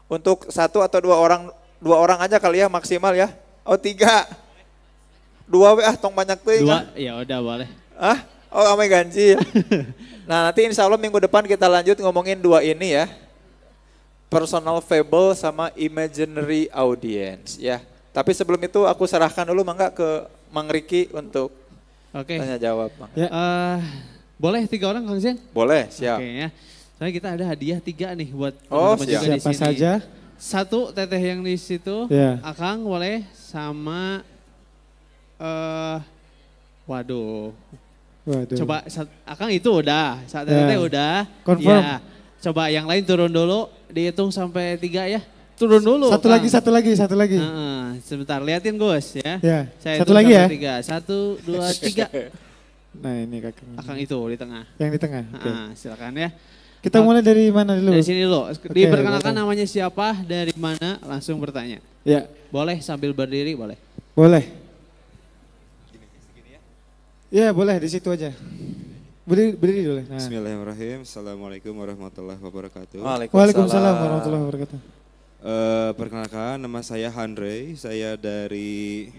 untuk 1 atau 2 orang aja kali ya maksimal ya. Oh 3, 2 tong banyak tuh. 2 ya udah boleh. Oh ame ganjil. Nah nanti insya Allah minggu depan kita lanjut ngomongin 2 ini ya. personal fable sama imaginary audience ya. Tapi sebelum itu aku serahkan dulu Mangga ke Mang Riki untuk Oke. tanya jawab Bang. Ya, boleh 3 orang Kang Zen? Boleh, siap. Oke ya. Soalnya kita ada hadiah 3 nih buat Oh, teman-teman siap. juga di Siapa sini. saja? 1 teteh yang di situ, Ya. Akang boleh sama waduh. Waduh. Coba Akang itu udah, saat teteh Ya. udah. Confirm. Ya. Coba yang lain turun dulu, dihitung sampai 3 ya. Turun dulu. Satu Kang. lagi, satu lagi, satu lagi. Sebentar, liatin Gus ya. Ya. Saya Satu hitung lagi ya. sampai 3. 1, 2, 3. Nah ini kakak. Akang itu di tengah. Yang di tengah. Oke. Silakan ya. Kita mulai dari mana dulu? Dari sini dulu. Oke, Diperkenalkan boleh. namanya siapa, dari mana, langsung bertanya. Ya, Boleh sambil berdiri, boleh. boleh. Ya boleh di situ aja. Berdiri dulu. Nah. Bismillahirrahmanirrahim. Assalamualaikum warahmatullahi wabarakatuh. Waalaikumsalam warahmatullahi wabarakatuh. Perkenalkan, nama saya Handrey. Saya dari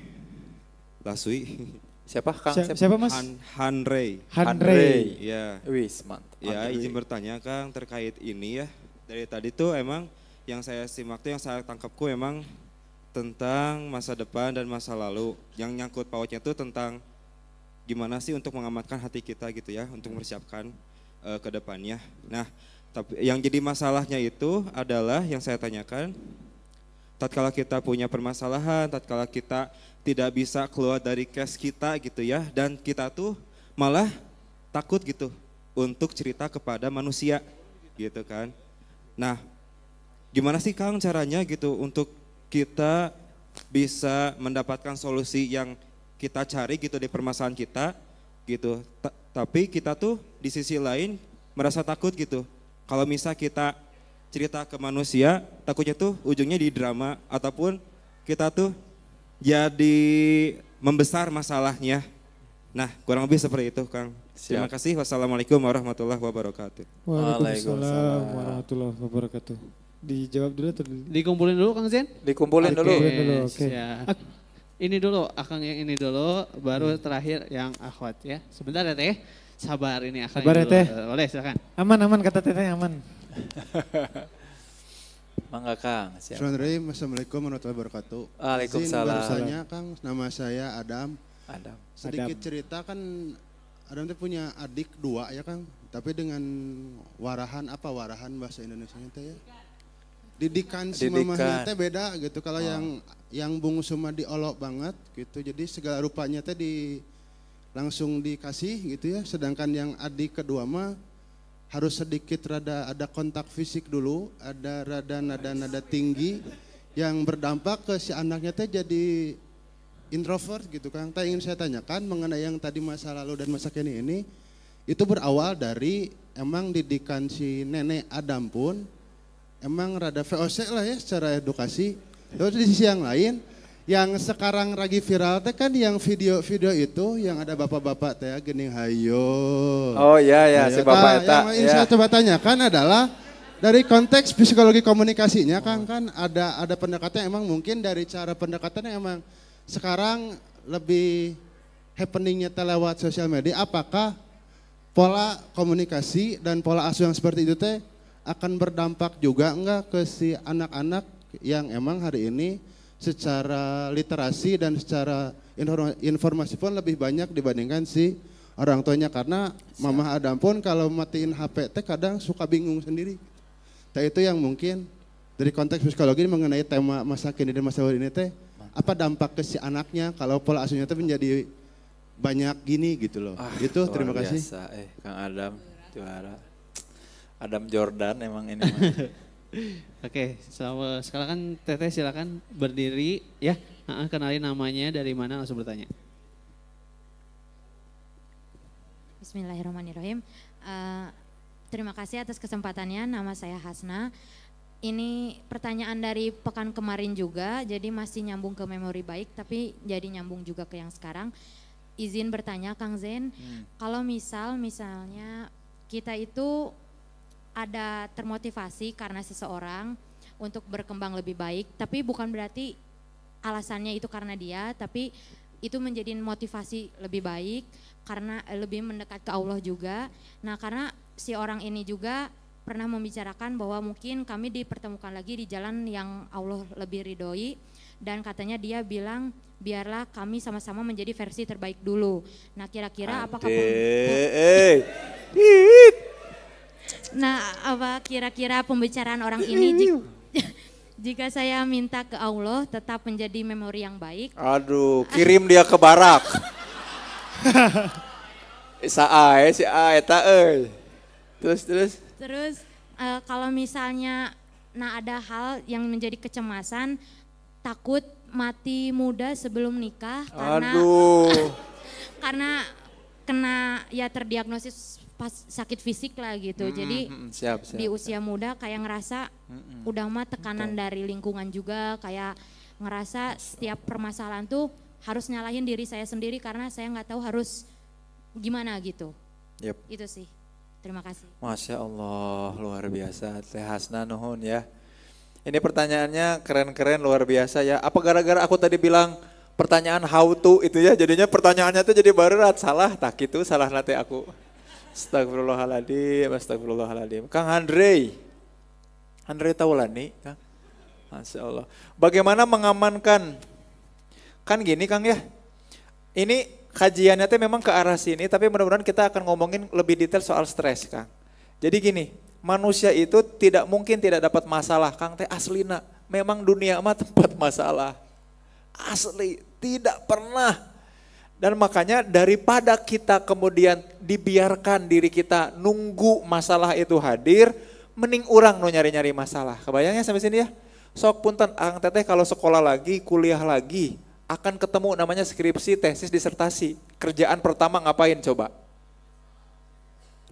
Laswi. Siapa Kang? Siapa mas? Handrey. Handrey. Ya, Wis, mantap. ya izin bertanya Kang terkait ini ya. Dari tadi tuh emang yang saya simak tuh yang saya tangkapku emang tentang masa depan dan masa lalu. Yang nyangkut pautnya tuh tentang gimana sih untuk mengamankan hati kita gitu ya, untuk mempersiapkan ke depannya. Nah, tapi yang jadi masalahnya itu adalah yang saya tanyakan, tatkala kita punya permasalahan, tatkala kita tidak bisa keluar dari case kita gitu ya, dan kita tuh malah takut gitu untuk cerita kepada manusia gitu kan. Nah, gimana sih Kang caranya gitu untuk kita bisa mendapatkan solusi yang kita cari gitu di permasalahan kita gitu. Tapi kita tuh di sisi lain merasa takut gitu. Kalau misal kita cerita ke manusia, takutnya tuh ujungnya di drama ataupun kita tuh jadi membesar masalahnya. Nah, kurang lebih seperti itu Kang. Terima kasih. Wassalamualaikum warahmatullahi wabarakatuh. Waalaikumsalam warahmatullahi wabarakatuh. Dijawab dulu atau dulu? Dikumpulin dulu Kang Zen? Dikumpulin dulu. Oke. Ya. Ini dulu, Akang yang ini dulu, baru terakhir yang Akhwat ya. Sebentar ya Teh, sabar ini Akang. Sabar ya, dulu. Teh. Boleh silakan. Aman kata teteh aman. Mangga Kang, siap. Assalamualaikum warahmatullahi wabarakatuh. Waalaikumsalam. Izin bertanya Kang, nama saya Adam. Adam. Sedikit cerita kan Adam itu punya adik 2 ya Kang, tapi dengan warahan bahasa Indonesianya teh ya? Didikan si mamahnya teh beda gitu. Kalau yang bungsu mah diolok banget gitu. Jadi segala rupanya teh langsung dikasih gitu ya. Sedangkan yang adik kedua mah harus sedikit rada ada kontak fisik dulu, ada rada nada tinggi yang berdampak ke si anaknya teh jadi introvert gitu Kang. Tak ingin saya tanyakan mengenai yang tadi masa lalu dan masa kini ini, itu berawal dari emang didikan si nenek Adam pun emang rada VOC lah ya secara edukasi. Terus di sisi yang lain, yang sekarang lagi viral teh kan yang video-video itu yang ada bapak-bapak teh gening hayo. Oh iya si Bapak Eta. Yang ingin saya coba tanyakan adalah dari konteks psikologi komunikasinya kan ada pendekatan emang mungkin dari cara pendekatannya emang sekarang lebih happeningnya lewat sosial media. Apakah pola komunikasi dan pola asuh yang seperti itu teh akan berdampak juga enggak ke si anak-anak yang emang hari ini secara literasi dan secara informasi pun lebih banyak dibandingkan si orang tuanya, karena Mama Adam pun kalau matiin HP teh kadang suka bingung sendiri. Teh itu yang mungkin dari konteks psikologi mengenai tema masa kini dan masa lalu ini teh apa dampak ke si anaknya kalau pola asuhnya teh menjadi banyak gini gitu loh. Gitu, terima kasih. Kang Adam juara. Adam Jordan emang ini. Oke, sekarang kan Teteh silakan berdiri ya. Kenalin namanya, dari mana, langsung bertanya. Bismillahirrahmanirrahim. Terima kasih atas kesempatannya. Nama saya Hasna. Ini pertanyaan dari pekan kemarin juga, jadi masih nyambung ke memori baik, tapi jadi nyambung juga ke yang sekarang. Izin bertanya Kang Zen, kalau misalnya kita itu ada termotivasi karena seseorang untuk berkembang lebih baik, tapi bukan berarti alasannya itu karena dia, tapi itu menjadi motivasi lebih baik karena lebih mendekat ke Allah juga. Nah, karena si orang ini juga pernah membicarakan bahwa mungkin kami dipertemukan lagi di jalan yang Allah lebih ridhoi, dan katanya dia bilang biarlah kami sama-sama menjadi versi terbaik dulu. Nah kira-kira apakah apa kira-kira pembicaraan orang ini jika saya minta ke Allah tetap menjadi memori yang baik? Aduh, kirim dia ke barak. Si eta euy. Terus Kalau misalnya ada hal yang menjadi kecemasan, takut mati muda sebelum nikah karena kena ya terdiagnosis pas sakit fisik lah gitu. Jadi siap. di usia muda kayak ngerasa udah mah tekanan dari lingkungan juga, kayak ngerasa setiap permasalahan tuh harus nyalahin diri saya sendiri karena saya nggak tahu harus gimana gitu. Yep. Itu sih. Terima kasih. Masya Allah, luar biasa. Teh Hasna nuhun ya. Ini pertanyaannya keren-keren, luar biasa ya. Apa gara-gara aku tadi bilang pertanyaan how to itu ya, jadinya pertanyaannya tuh jadi berat. Salah, tak gitu, salah nanti aku. Astagfirullahaladzim. Kang Andre Taulani, Kang. Masya Allah. Bagaimana mengamankan, kan gini Kang ya, ini kajiannya tuh memang ke arah sini, tapi mudah-mudahan kita akan ngomongin lebih detail soal stres Kang. Jadi gini, manusia itu tidak mungkin tidak dapat masalah, Kang teh aslina. Memang dunia mah tempat masalah. Asli, tidak pernah. Dan makanya daripada kita kemudian dibiarkan diri kita nunggu masalah itu hadir, mending urang nu nyari-nyari masalah. Kebayangnya sampai sini ya? Sok punten, Kang teteh kalau sekolah lagi, kuliah lagi, akan ketemu namanya skripsi, tesis, disertasi. Kerjaan pertama ngapain coba?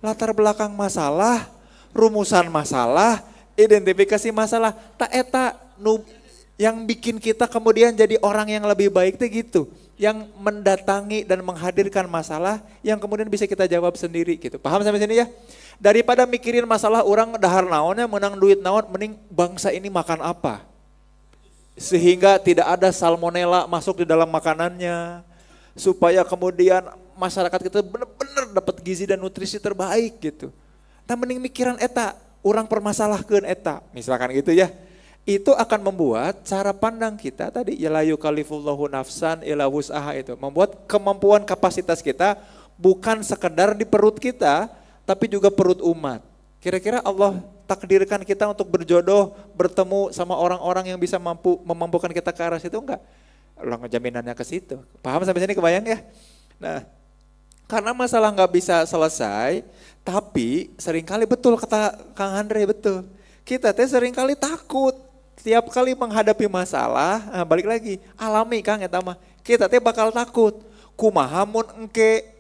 Latar belakang masalah, rumusan masalah, identifikasi masalah. Tak eta yang bikin kita kemudian jadi orang yang lebih baik tuh gitu. Yang mendatangi dan menghadirkan masalah yang kemudian bisa kita jawab sendiri gitu. Paham sampai sini ya? Daripada mikirin masalah orang dahar naonnya, menang duit naon, mending bangsa ini makan apa? Sehingga tidak ada salmonella masuk di dalam makanannya. Supaya kemudian masyarakat kita benar-benar dapat gizi dan nutrisi terbaik gitu. Nah mending mikiran eta, orang permasalahkeun eta, misalkan gitu ya. Itu akan membuat cara pandang kita tadi ya la yukallifullahu nafsan illa wus'aha, itu membuat kemampuan kapasitas kita bukan sekedar di perut kita tapi juga perut umat. Kira-kira Allah takdirkan kita untuk berjodoh, bertemu sama orang-orang yang bisa memampukan kita ke arah situ enggak? Allah ngejaminannya ke situ. Paham sampai sini, kebayang ya? Nah, karena masalah nggak bisa selesai, tapi seringkali betul kata Kang Andre, betul. Kita teh seringkali takut. Setiap kali menghadapi masalah, nah balik lagi, alami Kang eta mah. Kita teh bakal takut. Kumaha mun engke,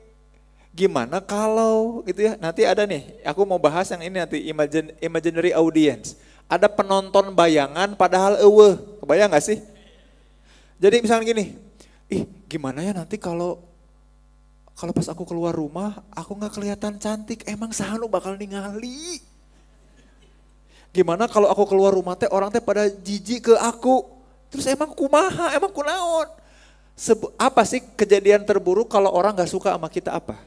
gimana kalau gitu ya. Nanti ada nih, aku mau bahas yang ini nanti, imaginary audience. Ada penonton bayangan padahal eueuh. Kebayang gak sih? Jadi misalnya gini, gimana ya nanti kalau pas aku keluar rumah, aku gak kelihatan cantik, emang sahanu bakal ningali. Gimana kalau aku keluar rumah teh orang teh pada jijik ke aku. Terus emang kumaha, emang kunaon. Apa sih kejadian terburuk kalau orang gak suka sama kita apa?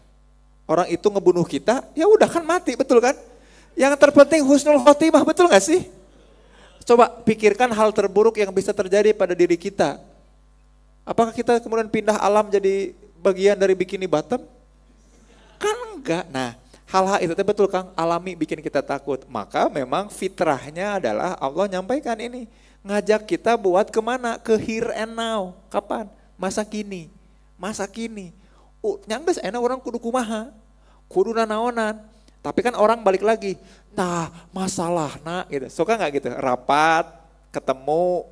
Orang itu ngebunuh kita, ya udah kan mati, betul kan? Yang terpenting husnul khotimah, betul gak sih? Coba pikirkan hal terburuk yang bisa terjadi pada diri kita. Apakah kita kemudian pindah alam jadi bagian dari bikini bottom? Kan enggak. Nah, hal-hal itu betul Kang, alami bikin kita takut. Maka memang fitrahnya adalah Allah nyampaikan ini. Ngajak kita buat kemana? Ke here and now. Kapan? Masa kini. Masa kini. Nyangges enak orang kudu kumaha. Kudu nanaonan. Tapi kan orang balik lagi. Nah masalah gitu. Suka gak gitu? Rapat, ketemu,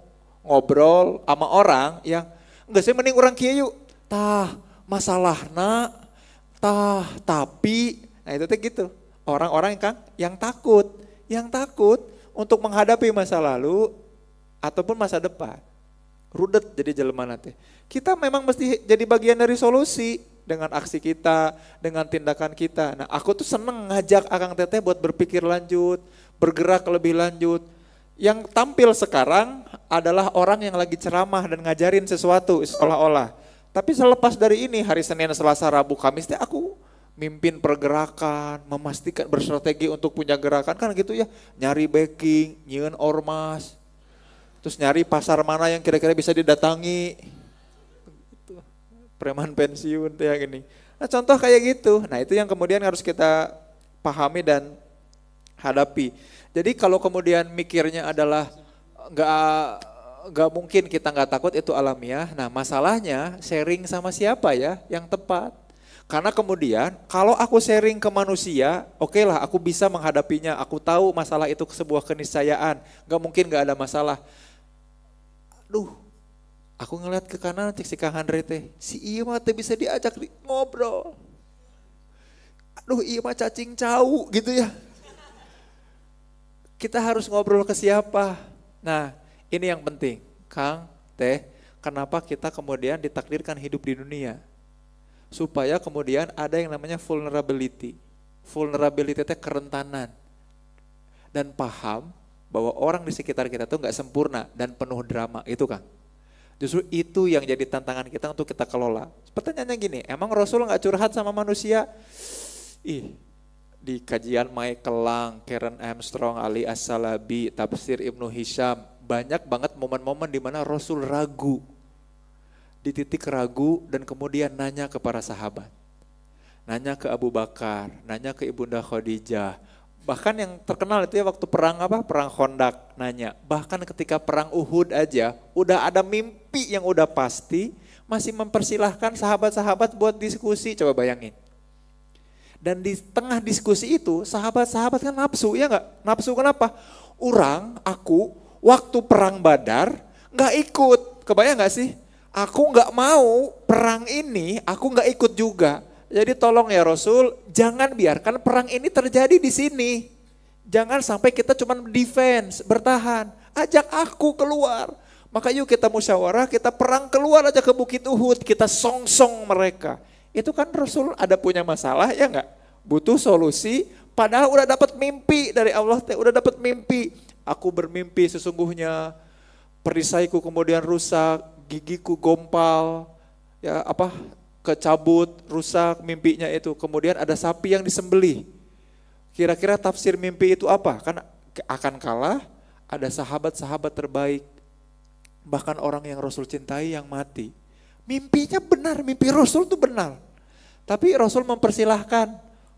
ngobrol sama orang yang enggak sih mending orang kieu. Tah masalahna. Tah tapi. Nah itu tuh gitu, orang-orang yang takut untuk menghadapi masa lalu ataupun masa depan. Rudet jadi jelema nanti. Kita memang mesti jadi bagian dari solusi dengan aksi kita, dengan tindakan kita. Nah aku tuh seneng ngajak Akang Teteh buat berpikir lanjut, bergerak lebih lanjut. Yang tampil sekarang adalah orang yang lagi ceramah dan ngajarin sesuatu seolah-olah. Tapi selepas dari ini hari Senin, Selasa, Rabu, Kamis teh aku mimpin pergerakan, memastikan berstrategi untuk punya gerakan kan gitu ya. Nyari backing, nyieun ormas, terus nyari pasar mana yang kira-kira bisa didatangi. Gitu. Preman pensiun tuh yang ini. Nah contoh kayak gitu, nah itu yang kemudian harus kita pahami dan hadapi. Jadi kalau kemudian mikirnya adalah nggak mungkin kita nggak takut itu alamiah. Nah masalahnya sharing sama siapa ya yang tepat. Karena kemudian kalau aku sharing ke manusia, oke lah aku bisa menghadapinya. Aku tahu masalah itu sebuah keniscayaan. Nggak mungkin nggak ada masalah. Aduh, aku ngeliat ke kanan cek si Kang Andre teh. Si iya mah teh bisa diajak ngobrol. Aduh iya mah cacing cau gitu ya. Kita harus ngobrol ke siapa? Nah, ini yang penting, Kang, Teh, kenapa kita kemudian ditakdirkan hidup di dunia? Supaya kemudian ada yang namanya vulnerability. Vulnerability itu kerentanan. Dan paham bahwa orang di sekitar kita tuh nggak sempurna dan penuh drama, itu Kang. Justru itu yang jadi tantangan kita untuk kita kelola. Pertanyaannya gini, emang Rasul nggak curhat sama manusia? Di kajian Michael Lang, Karen Armstrong, Ali As-Salabi, Tafsir Ibnu Hisham, banyak banget momen-momen di mana Rasul ragu, di titik ragu dan kemudian nanya ke para sahabat, nanya ke Abu Bakar, nanya ke Ibunda Khadijah, bahkan yang terkenal itu ya waktu perang Perang Khandaq nanya, bahkan ketika perang Uhud aja udah ada mimpi yang udah pasti, masih mempersilahkan sahabat-sahabat buat diskusi, coba bayangin. Dan di tengah diskusi itu sahabat-sahabat kan nafsu, ya enggak? Nafsu kenapa? Aku waktu perang Badar nggak ikut, kebayang nggak sih? Aku nggak mau perang ini, aku nggak ikut juga. Jadi tolong ya Rasul, jangan biarkan perang ini terjadi di sini. Jangan sampai kita cuma defense, bertahan. Ajak aku keluar. Maka yuk kita musyawarah, kita perang keluar aja ke Bukit Uhud, kita song-song mereka. Itu kan Rasul ada punya masalah ya enggak? Butuh solusi, padahal udah dapat mimpi dari Allah, udah dapat mimpi. Aku bermimpi sesungguhnya perisaiku kemudian rusak, gigiku gompal, ya kecabut, rusak mimpinya itu. Kemudian ada sapi yang disembelih. Kira-kira tafsir mimpi itu apa? Kan akan kalah, ada sahabat-sahabat terbaik, bahkan orang yang Rasul cintai yang mati. Mimpinya benar, mimpi Rasul itu benar. Tapi Rasul mempersilahkan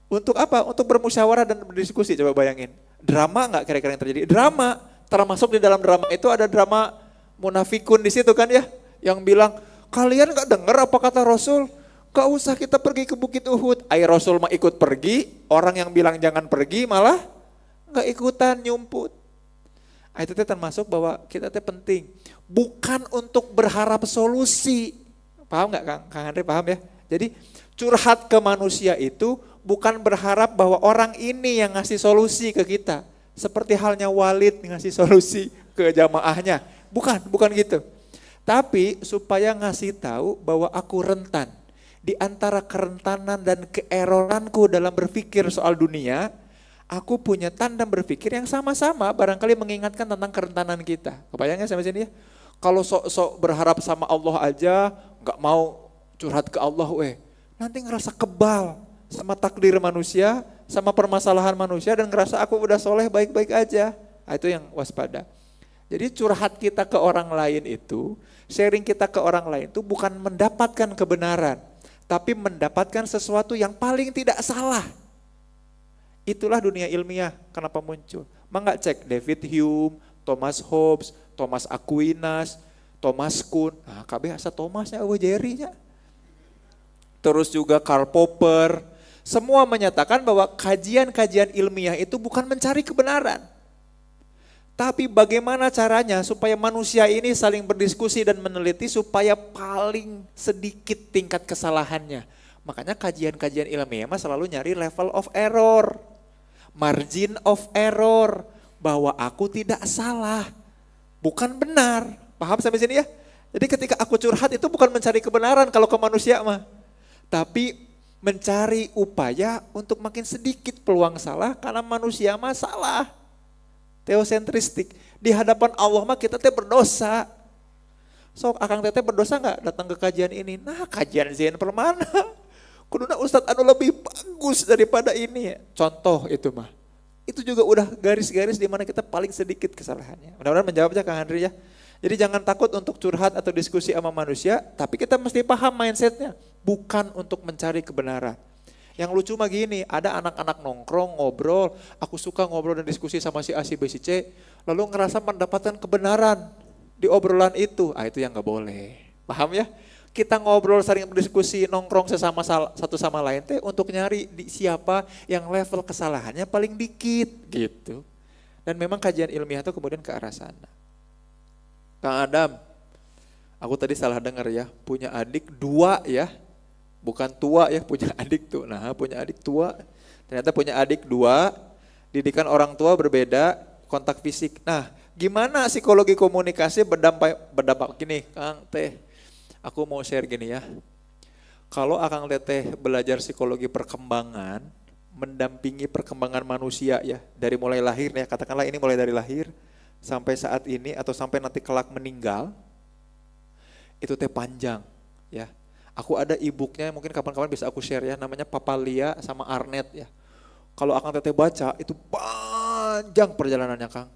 untuk apa? Untuk bermusyawarah dan berdiskusi. Coba bayangin, drama nggak kira-kira yang terjadi? Drama, termasuk di dalam drama itu ada drama munafikun di situ kan ya, yang bilang kalian nggak dengar apa kata Rasul? Gak usah kita pergi ke Bukit Uhud. Rasul mah ikut pergi, orang yang bilang jangan pergi malah nggak ikutan nyumput. Itu termasuk bahwa kita penting, bukan untuk berharap solusi. Paham nggak Kang Andre, paham ya? Jadi curhat ke manusia itu bukan berharap bahwa orang ini yang ngasih solusi ke kita. Seperti halnya Walid ngasih solusi ke jamaahnya. Bukan gitu. Tapi supaya ngasih tahu bahwa aku rentan. Di antara kerentanan dan keeroranku dalam berpikir soal dunia, aku punya tandem berpikir yang sama-sama barangkali mengingatkan tentang kerentanan kita. Kebayangnya sampai sini ya? Kalau sok-sok berharap sama Allah aja, gak mau curhat ke Allah, nanti ngerasa kebal sama takdir manusia, sama permasalahan manusia, dan ngerasa aku udah soleh baik-baik aja. Itu yang waspada. Jadi curhat kita ke orang lain itu, sharing kita ke orang lain itu bukan mendapatkan kebenaran, tapi mendapatkan sesuatu yang paling tidak salah. Itulah dunia ilmiah, kenapa muncul. Maka cek David Hume, Thomas Hobbes, Thomas Aquinas, Thomas Kuhn, KB asa Thomasnya Jerry-nya. Terus juga Karl Popper, semua menyatakan bahwa kajian-kajian ilmiah itu bukan mencari kebenaran. Tapi bagaimana caranya supaya manusia ini saling berdiskusi dan meneliti supaya paling sedikit tingkat kesalahannya. Makanya kajian-kajian ilmiah selalu nyari level of error, margin of error, bahwa aku tidak salah, bukan benar. Paham sampai sini ya? Jadi ketika aku curhat itu bukan mencari kebenaran kalau ke manusia mah, tapi mencari upaya untuk makin sedikit peluang salah karena manusia mah salah. Teosentristik. Di hadapan Allah mah kita berdosa. Sok Akang Teteh berdosa nggak datang ke kajian ini? Nah kajian Zain Permana. Kuduna Ustadz anu lebih bagus daripada ini. Contoh itu mah. Itu juga udah garis-garis di mana kita paling sedikit kesalahannya. Mudah-mudahan menjawabnya Kang Andri ya. Jadi jangan takut untuk curhat atau diskusi sama manusia, tapi kita mesti paham mindsetnya. Bukan untuk mencari kebenaran. Yang lucu mah gini, ada anak-anak nongkrong, ngobrol, aku suka ngobrol dan diskusi sama si A, si B, si C, lalu ngerasa mendapatkan kebenaran di obrolan itu. Ah itu yang gak boleh. Paham ya? Kita ngobrol, sering berdiskusi, nongkrong satu sama lain teh untuk nyari siapa yang level kesalahannya paling dikit gitu. Dan memang kajian ilmiah itu kemudian ke arah sana. Kang Adam, aku tadi salah dengar ya, punya adik 2 ya, bukan tua ya, punya adik tuh. Nah punya adik tua, ternyata punya adik 2, didikan orang tua berbeda, kontak fisik. Nah gimana psikologi komunikasi berdampak gini Kang Teh. Aku mau share gini ya, kalau Akang Teteh belajar psikologi perkembangan, mendampingi perkembangan manusia ya, dari mulai lahir ya, katakanlah ini mulai dari lahir, sampai saat ini atau sampai nanti kelak meninggal, itu teh panjang ya. Aku ada e-booknya, mungkin kapan-kapan bisa aku share ya, namanya Papalia sama Arnett ya. Kalau Akang Teteh baca, itu panjang perjalanannya Kang.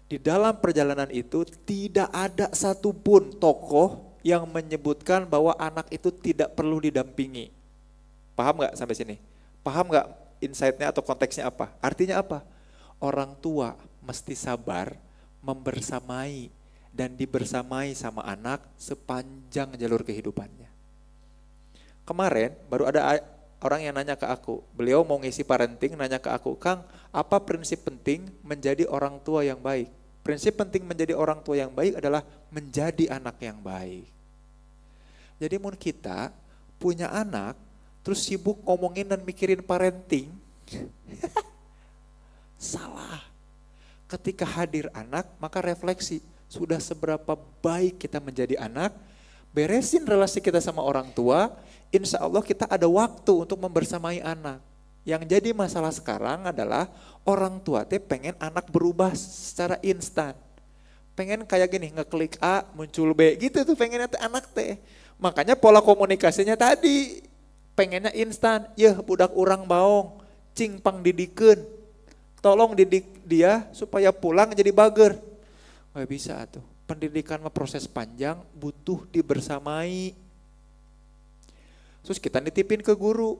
Di dalam perjalanan itu tidak ada satupun tokoh yang menyebutkan bahwa anak itu tidak perlu didampingi. Paham gak sampai sini? Paham gak insight-nya atau konteksnya apa? Artinya apa? Orang tua mesti sabar membersamai dan dibersamai sama anak sepanjang jalur kehidupannya. Kemarin baru ada orang yang nanya ke aku, beliau mau ngisi parenting, nanya ke aku, Kang, apa prinsip penting menjadi orang tua yang baik? Prinsip penting menjadi orang tua yang baik adalah menjadi anak yang baik. Jadi mun kita punya anak, terus sibuk ngomongin dan mikirin parenting, salah. Ketika hadir anak, maka refleksi, sudah seberapa baik kita menjadi anak, beresin relasi kita sama orang tua, insya Allah kita ada waktu untuk membersamai anak. Yang jadi masalah sekarang adalah orang tua teh pengen anak berubah secara instan. Pengen kayak gini, ngeklik A muncul B gitu tuh pengennya anak teh. Makanya pola komunikasinya tadi pengennya instan. Ya budak urang baong, cingpang didikeun. Tolong didik dia supaya pulang jadi bager. Gak bisa tuh. Pendidikan mah proses panjang, butuh dibersamai. Terus kita nitipin ke guru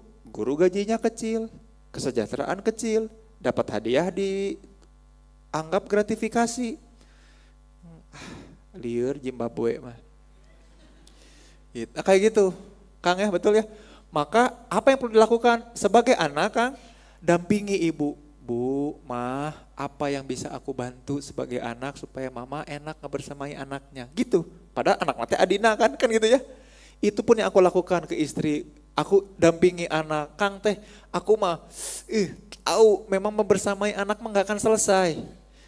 gajinya kecil, kesejahteraan kecil, dapat hadiah dianggap gratifikasi. Liur Zimbabwe mah. Kayak gitu, Kang ya, betul ya. Maka apa yang perlu dilakukan sebagai anak, Kang? Dampingi ibu. Bu, mah, apa yang bisa aku bantu sebagai anak supaya mama enak ngebersamai anaknya. Gitu. Padahal anak mati adina kan gitu ya. Itu pun yang aku lakukan ke istri. Aku dampingi anak. Kang teh, aku mah, memang membersamai anak mah gak akan selesai.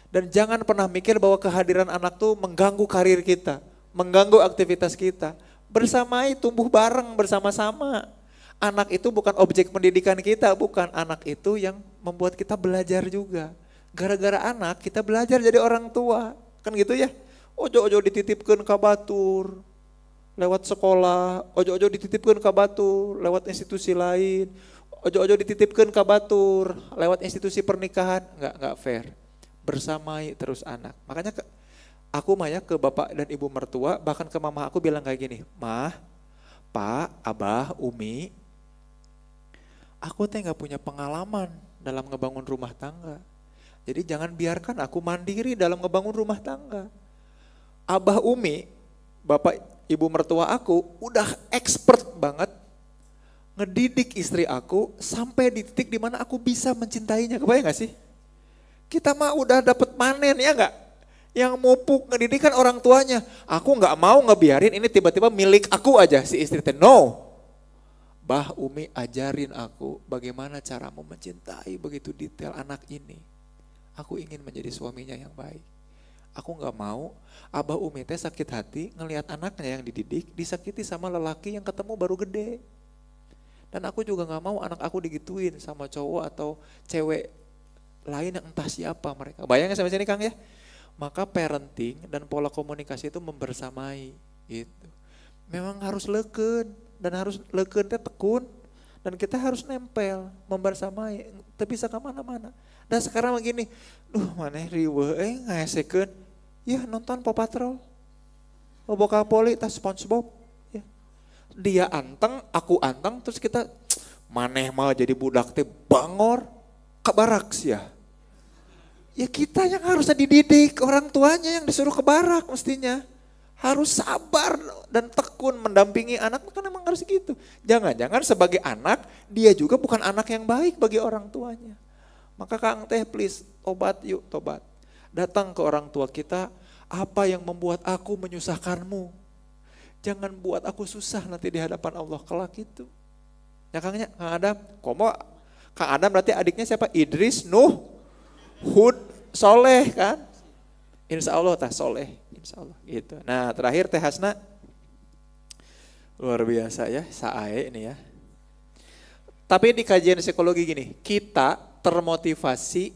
Dan jangan pernah mikir bahwa kehadiran anak tuh mengganggu karir kita, mengganggu aktivitas kita. Bersamai, tumbuh bareng bersama-sama. Anak itu bukan objek pendidikan kita, bukan. Anak itu yang membuat kita belajar juga. Gara-gara anak kita belajar jadi orang tua. Kan gitu ya. Ojo-ojo dititipkan ke batur lewat sekolah, ojo-ojo dititipkan ke batur lewat institusi lain, ojo-ojo dititipkan ke batur lewat institusi pernikahan. Enggak fair. Bersamai terus anak. Makanya aku mah ya ke bapak dan ibu mertua, bahkan ke mama aku bilang kayak gini, Mah, Pak, Abah, Umi, aku teh gak punya pengalaman dalam ngebangun rumah tangga. Jadi jangan biarkan aku mandiri dalam ngebangun rumah tangga. Abah Umi, bapak ibu mertua aku udah expert banget ngedidik istri aku sampai di titik dimana aku bisa mencintainya. Kebayang gak sih? Kita mah udah dapet panen ya gak? Yang mupuk ngedidikan orang tuanya. Aku gak mau ngebiarin ini tiba-tiba milik aku aja si istri teh. No. Bah Umi ajarin aku bagaimana caramu mencintai begitu detail anak ini. Aku ingin menjadi suaminya yang baik. Aku gak mau Abah Umi teh sakit hati ngelihat anaknya yang dididik disakiti sama lelaki yang ketemu baru gede. Dan aku juga gak mau anak aku digituin sama cowok atau cewek lain yang entah siapa mereka. Bayangin sampai sini Kang ya. Maka parenting dan pola komunikasi itu membersamai gitu. Memang harus leukeun dan harus leukeun teh tekun, Dan kita harus nempel, membersamai, tapi bisa kemana-mana. Dan sekarang begini, maneh riweuh ngaesekeun, ya nonton Paw Patrol, Boboka Poli, tas SpongeBob. Ya. Dia anteng, aku anteng, terus kita, maneh mah jadi budak teh bangor, kebarak sih ya. Ya kita yang harusnya dididik, orang tuanya yang disuruh ke barak mestinya. Harus sabar dan tekun mendampingi anak, kan emang harus gitu. Jangan-jangan sebagai anak, dia juga bukan anak yang baik bagi orang tuanya. Maka Kang Teh please, tobat yuk, tobat. Datang ke orang tua kita, apa yang membuat aku menyusahkanmu? Jangan buat aku susah nanti di hadapan Allah kelak itu. Ya Kang Adam, Kang Adam berarti adiknya siapa? Idris, Nuh, Hud, Soleh kan? Insya Allah tah Soleh. Insya Allah gitu. Nah terakhir Teh Hasna, luar biasa ya, sae ini ya. Tapi di kajian psikologi gini, kita termotivasi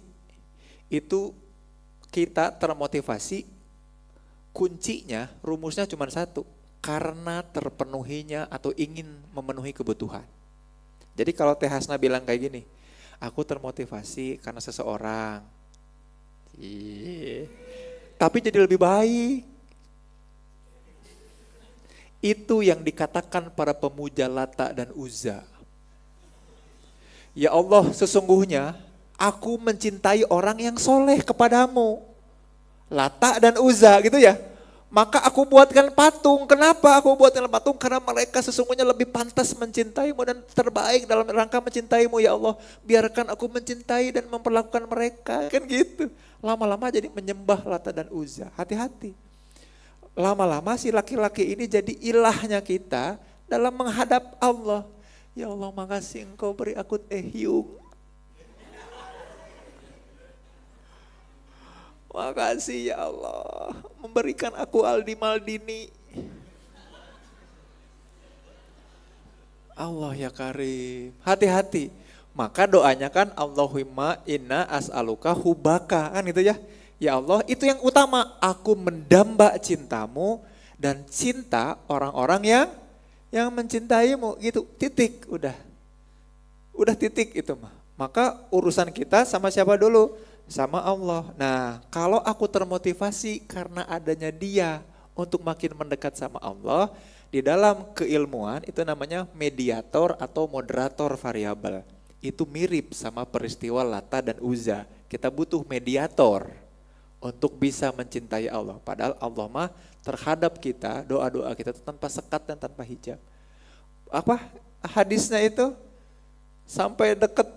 kuncinya, rumusnya cuma satu, karena terpenuhinya atau ingin memenuhi kebutuhan. Jadi kalau Teh Hasna bilang kayak gini, aku termotivasi karena seseorang. Tapi jadi lebih baik. Itu yang dikatakan para pemuja Lata dan Uzza. Ya Allah, sesungguhnya aku mencintai orang yang soleh kepadamu. Lata dan Uzza gitu ya. Maka aku buatkan patung. Kenapa aku buatkan patung? Karena mereka sesungguhnya lebih pantas mencintaimu dan terbaik dalam rangka mencintaimu ya Allah. Biarkan aku mencintai dan memperlakukan mereka. Kan gitu. Lama-lama jadi menyembah Lata dan Uzza. Hati-hati. Lama-lama si laki-laki ini jadi ilahnya kita dalam menghadap Allah. Ya Allah, makasih engkau beri aku Taehyung. Makasih ya Allah, memberikan aku Aldi Maldini. Allah ya Karim. Hati-hati. Maka doanya kan Allahumma inna as'aluka hubaka, kan itu ya. Ya Allah, itu yang utama, aku mendamba cintamu dan cinta orang-orang yang mencintaimu gitu. Titik, udah. Udah titik itu mah. Maka urusan kita sama siapa dulu? Sama Allah. Nah, kalau aku termotivasi karena adanya dia untuk makin mendekat sama Allah, di dalam keilmuan itu namanya mediator atau moderator variabel. Itu mirip sama peristiwa Lata dan Uzza. Kita butuh mediator untuk bisa mencintai Allah. Padahal Allah mah terhadap kita, doa-doa kita itu tanpa sekat dan tanpa hijab. Apa hadisnya itu? Sampai deket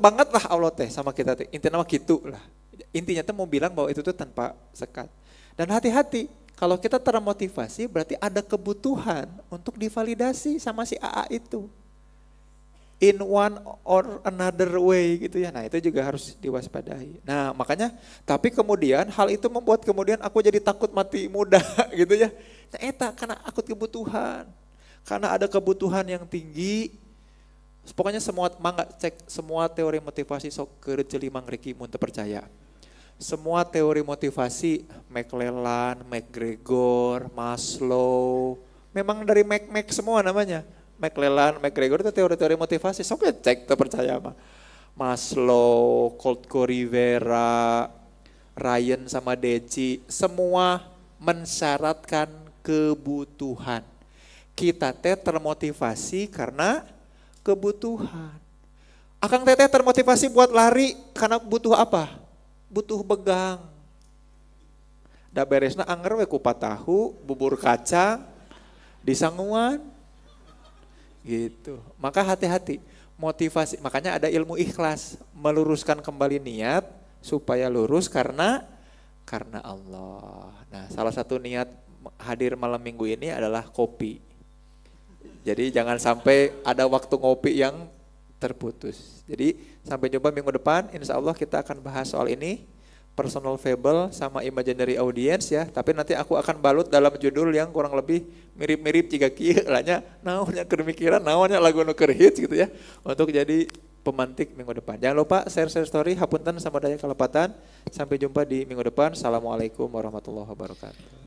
banget lah Allah teh sama kita teh. Intinya mah gitu lah. Intinya tuh mau bilang bahwa itu tuh tanpa sekat. Dan hati-hati, kalau kita termotivasi berarti ada kebutuhan untuk divalidasi sama si AA itu. In one or another way gitu ya. Nah itu juga harus diwaspadai. Nah makanya, tapi kemudian hal itu membuat kemudian aku jadi takut mati muda gitu ya. Nah eta karena akut kebutuhan. Karena ada kebutuhan yang tinggi. Pokoknya semua teori motivasi sok kereceli mangriki mun teu percaya. Semua teori motivasi, McLellan, McGregor, Maslow, memang dari Mac semua namanya. McLellan, McGregor itu teori-teori motivasi, sok ya cek terpercaya mah. Maslow, Colt Rivera, Ryan sama Deci, semua mensyaratkan kebutuhan. Kita teh termotivasi karena kebutuhan. Akang teteh termotivasi buat lari karena butuh apa? Butuh begang. Da beresna anger we kupat tahu, bubur kacang, disanguan. Gitu. Maka hati-hati, motivasi, makanya ada ilmu ikhlas, meluruskan kembali niat supaya lurus karena Allah. Nah, salah satu niat hadir malam minggu ini adalah kopi. Jadi jangan sampai ada waktu ngopi yang terputus. Jadi sampai jumpa minggu depan, insya Allah kita akan bahas soal ini. Personal fable sama imaginary audience ya, tapi nanti aku akan balut dalam judul yang kurang lebih mirip-mirip jika kieu lahnya naonnya kermikiran naonnya lagu nu keur hits gitu ya, untuk jadi pemantik minggu depan. Jangan lupa share story, hapunten sama daya kalepatan. Sampai jumpa di minggu depan. Assalamualaikum warahmatullahi wabarakatuh.